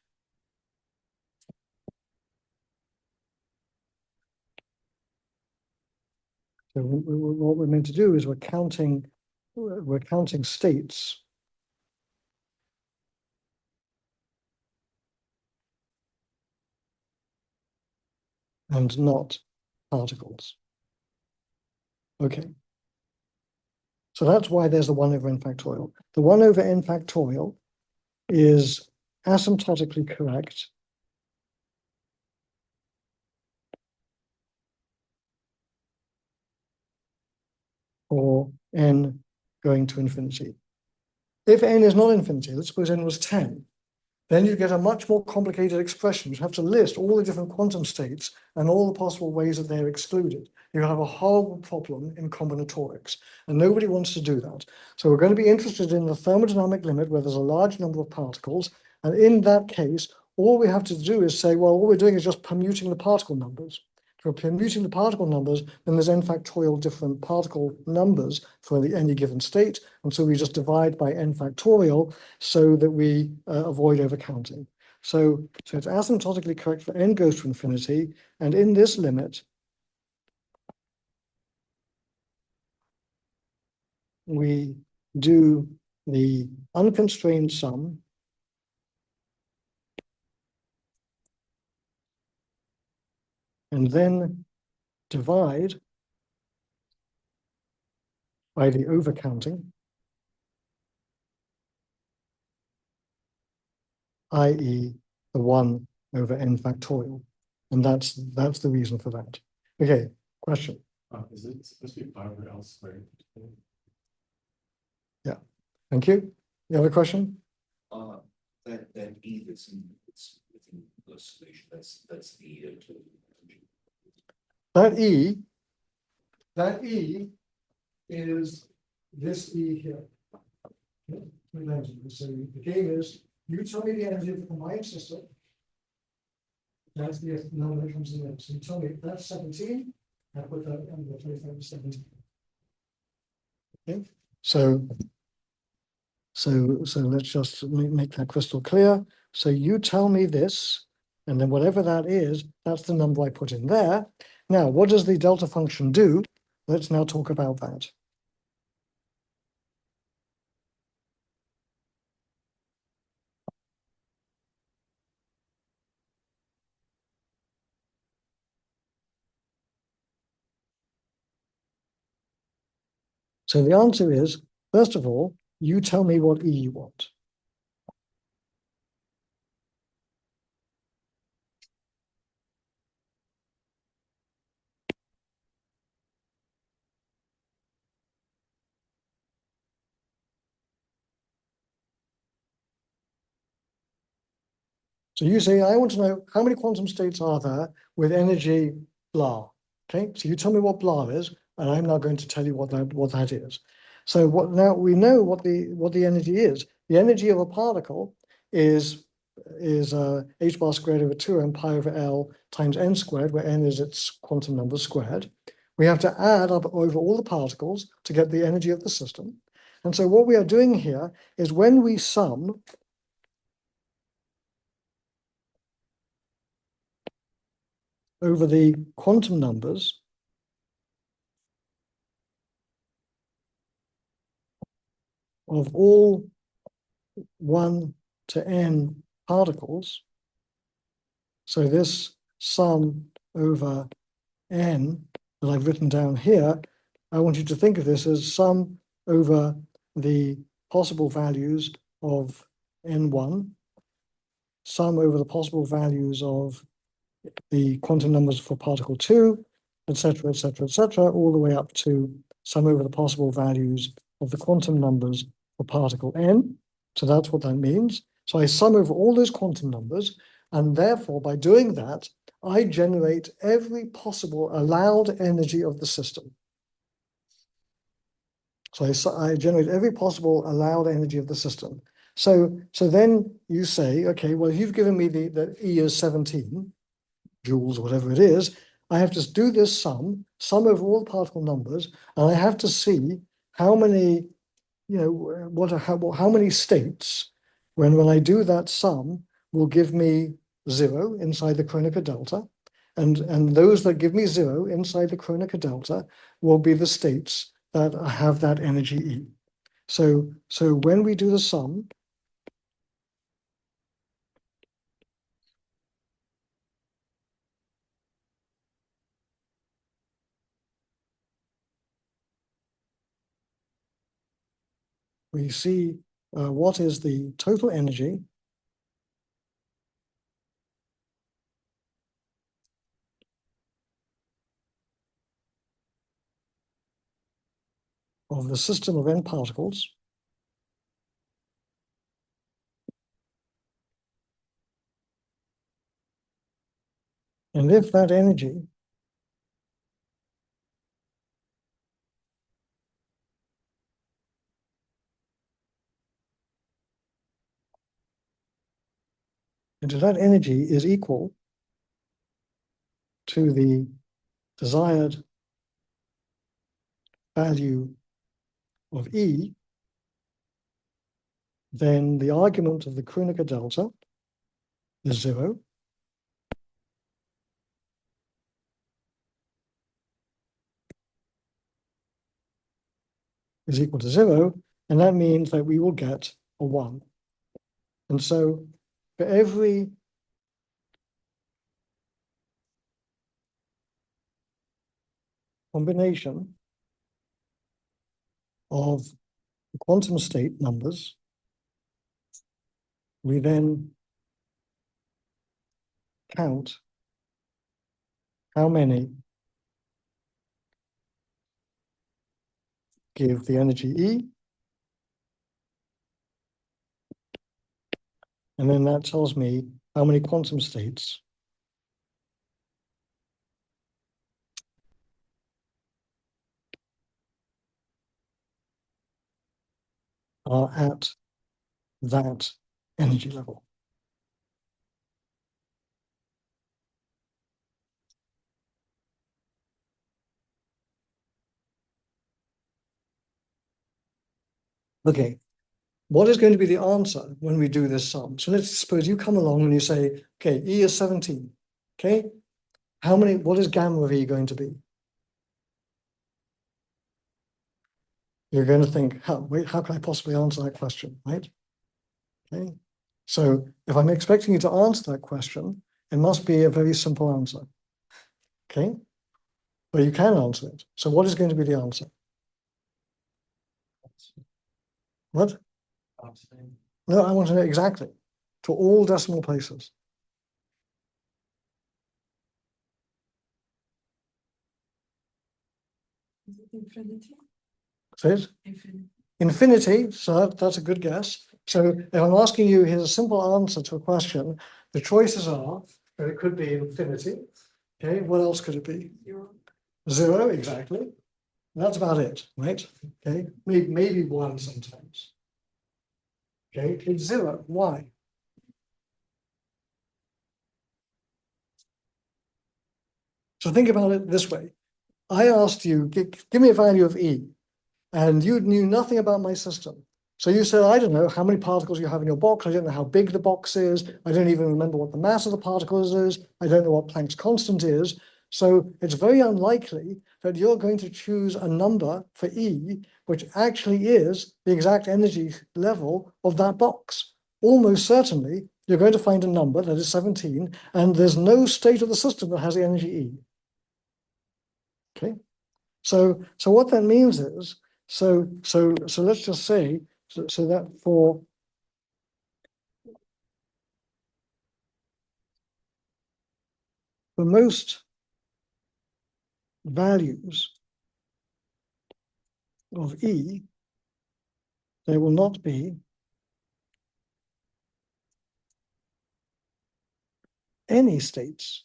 So what we're meant to do is we're counting we're counting states. And not particles. Okay. So that's why there's the 1 over n factorial. The 1 over n factorial is asymptotically correct for n going to infinity. If n is not infinity, let's suppose n was 10, then you get a much more complicated expression. You have to list all the different quantum states and all the possible ways that they're excluded. You have a horrible problem in combinatorics, and nobody wants to do that. So we're going to be interested in the thermodynamic limit where there's a large number of particles, and in that case, all we have to do is say, well, all we're doing is just permuting the particle numbers. If we're permuting the particle numbers, then there's n factorial different particle numbers for any given state, and so we just divide by n factorial so that we avoid overcounting. So it's asymptotically correct for n goes to infinity, and in this limit, we do the unconstrained sum and then divide by the overcounting, i.e. the 1 over n factorial. And that's the reason for that. Okay, question. Is it supposed to be pi over L squared? Yeah, thank you. You have a question? That E that's it's within the solution, that's the That E is this E here. So the game is, you tell me the energy of the combined system. That's the number that comes in there. So you tell me that's 17. I put that under 25 to 17. Okay. So let's just make that crystal clear. So you tell me this, and then whatever that is, that's the number I put in there. Now, what does the delta function do? Let's now talk about that. So the answer is, first of all, you tell me what E you want. So you say, I want to know how many quantum states are there with energy blah. Okay, so you tell me what blah is, and I'm now going to tell you what that is. So now we know what the energy is. The energy of a particle is h bar squared over 2m pi over L times n squared, where n is its quantum number squared. We have to add up over all the particles to get the energy of the system. And so what we are doing here is when we sum over the quantum numbers of all 1 to n particles. So this sum over n that I've written down here, I want you to think of this as sum over the possible values of n1, sum over the possible values of the quantum numbers for particle 2, etc., etc., etc., all the way up to sum over the possible values of the quantum numbers for particle n. So that's what that means. So I sum over all those quantum numbers, and therefore by doing that, I generate every possible allowed energy of the system. So I generate every possible allowed energy of the system. So then you say, okay, well, you've given me the E is 17 joules, whatever it is. I have to do this sum over all the particle numbers, and I have to see how many, how many states, when I do that sum, will give me 0 inside the Kronecker delta. And those that give me 0 inside the Kronecker delta will be the states that have that energy E. So when we do the sum, we see what is the total energy of the system of n particles and if that energy is equal to the desired value of E, then the argument of the Kronecker delta is 0. Is equal to 0, and that means that we will get a 1. And so for every combination of the quantum state numbers, we then count how many give the energy E, and then that tells me how many quantum states are at that energy level. Okay, what is going to be the answer when we do this sum? So let's suppose you come along and you say, okay, E is 17. Okay, what is gamma of E going to be? You're going to think, how can I possibly answer that question, right? Okay, so if I'm expecting you to answer that question, it must be a very simple answer. Okay, but you can answer it. So what is going to be the answer? What? No, I want to know exactly, to all decimal places. Infinity. Say it? Infinity. Infinity, so that's a good guess. So if I'm asking you, here's a simple answer to a question, the choices are that it could be infinity. Okay, what else could it be? 0. 0, exactly. That's about it, right? Okay, maybe 1 sometimes. Okay, it's 0. Why? So think about it this way. I asked you, give me a value of E, and you knew nothing about my system. So you said, I don't know how many particles you have in your box. I don't know how big the box is. I don't even remember what the mass of the particles is. I don't know what Planck's constant is. So it's very unlikely that you're going to choose a number for E, which actually is the exact energy level of that box. Almost certainly, you're going to find a number that is 17, and there's no state of the system that has the energy E. Okay, so what that means is, so let's just say, so that for most values of E, there will not be any states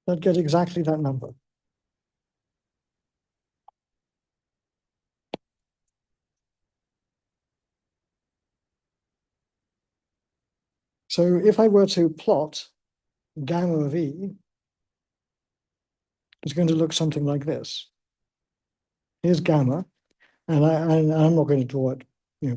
that get exactly that number. So if I were to plot gamma of E, it's going to look something like this. Here's gamma, and I'm not going to draw it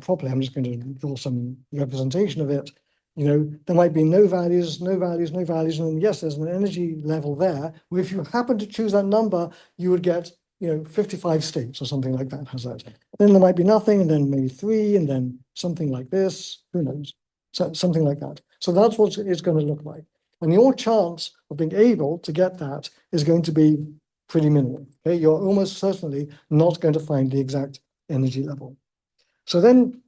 properly. I'm just going to draw some representation of it. there might be no values, no values, no values, and then yes, there's an energy level there. Where if you happen to choose that number, you would get 55 states or something like that. Has that? Then there might be nothing, and then maybe 3, and then something like this. Who knows? So something like that. So that's what it's going to look like. And your chance of being able to get that is going to be pretty minimal. Okay, you're almost certainly not going to find the exact energy level. So then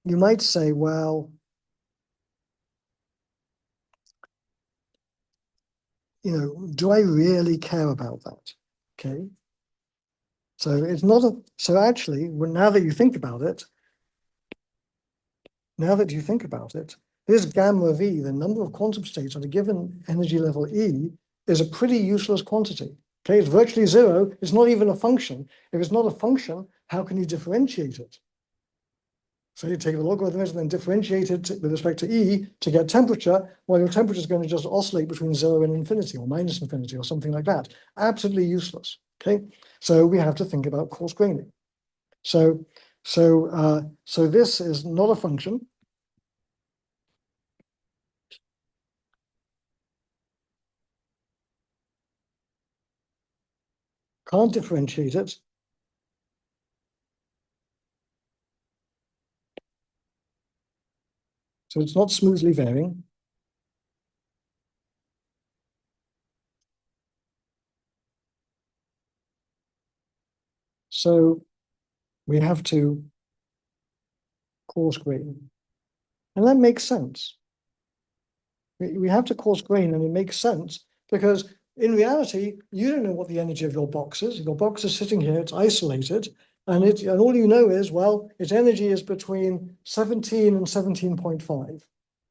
you might say, well, do I really care about that? Okay. So it's not so actually, now that you think about it, this gamma V, the number of quantum states at a given energy level E, is a pretty useless quantity. Okay, it's virtually zero. It's not even a function. If it's not a function, how can you differentiate it? So you take the logarithm and then differentiate it with respect to E to get temperature. Well, your temperature is going to just oscillate between 0 and infinity or minus infinity or something like that. Absolutely useless. Okay, so we have to think about coarse graining. So this is not a function. Can't differentiate it. So it's not smoothly varying. So we have to coarse grain. And that makes sense. We have to coarse grain, and it makes sense because in reality, you don't know what the energy of your box is. Your box is sitting here, it's isolated, and all you know is, well, its energy is between 17 and 17.5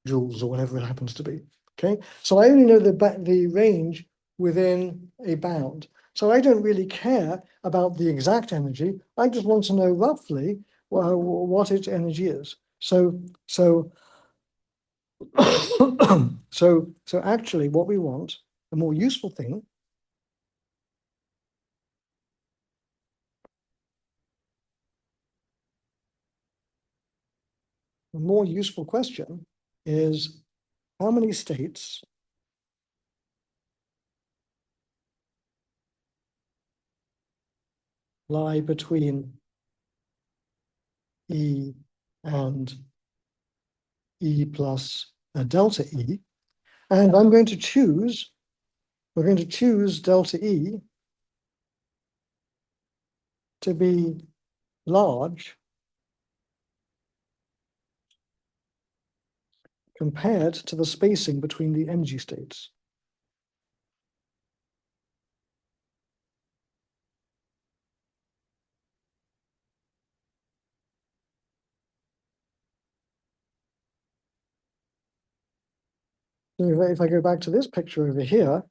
joules or whatever it happens to be. Okay, so I only know the range within a bound. So I don't really care about the exact energy. I just want to know roughly what its energy is. So so actually what we want, a more useful thing, a more useful question is how many states lie between E and E plus delta E. And we're going to choose delta E to be large compared to the spacing between the energy states. So if I go back to this picture over here,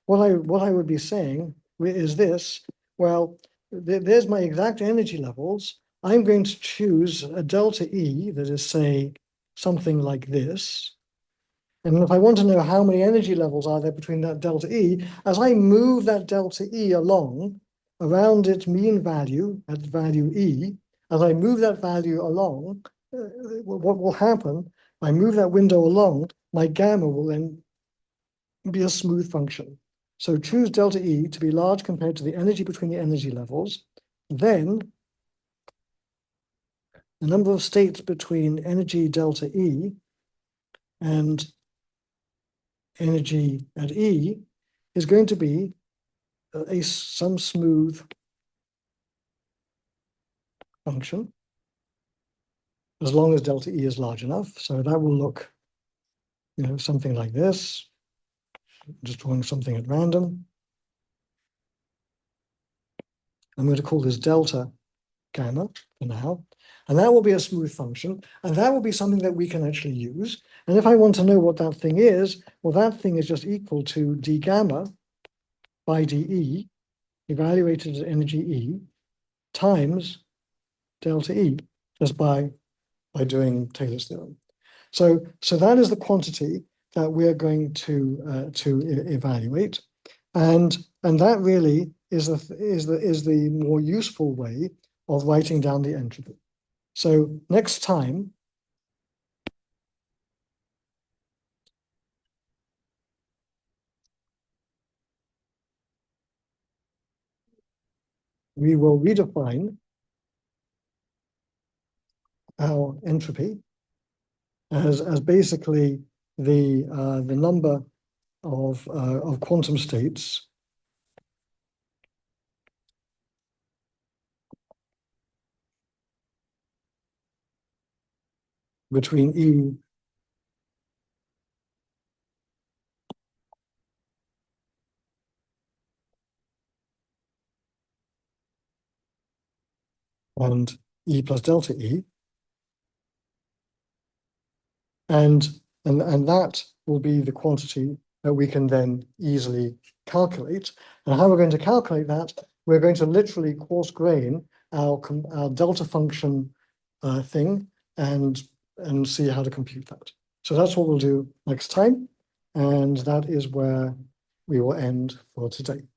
what I would be saying is this. Well, there's my exact energy levels. I'm going to choose a delta E that is, say, something like this. And if I want to know how many energy levels are there between that delta E, as I move that delta E along around its mean value at value E, as I move that value along, what will happen? I move that window along, my gamma will then be a smooth function. So choose delta E to be large compared to the energy between the energy levels. Then the number of states between energy delta E and energy at E is going to be some smooth function, as long as delta E is large enough. So that will look, something like this. Just drawing something at random. I'm going to call this delta gamma for now. And that will be a smooth function. And that will be something that we can actually use. And if I want to know what that thing is, well, that thing is just equal to d gamma by dE, evaluated at energy E, times delta E, just by doing Taylor's theorem. So that is the quantity that we're going to evaluate. And that really is the more useful way of writing down the entropy. So next time, we will redefine our entropy as basically the number of quantum states between E and E plus delta E. And that will be the quantity that we can then easily calculate. And how we're going to calculate that, we're going to literally coarse grain our delta function thing and see how to compute that. So that's what we'll do next time. And that is where we will end for today.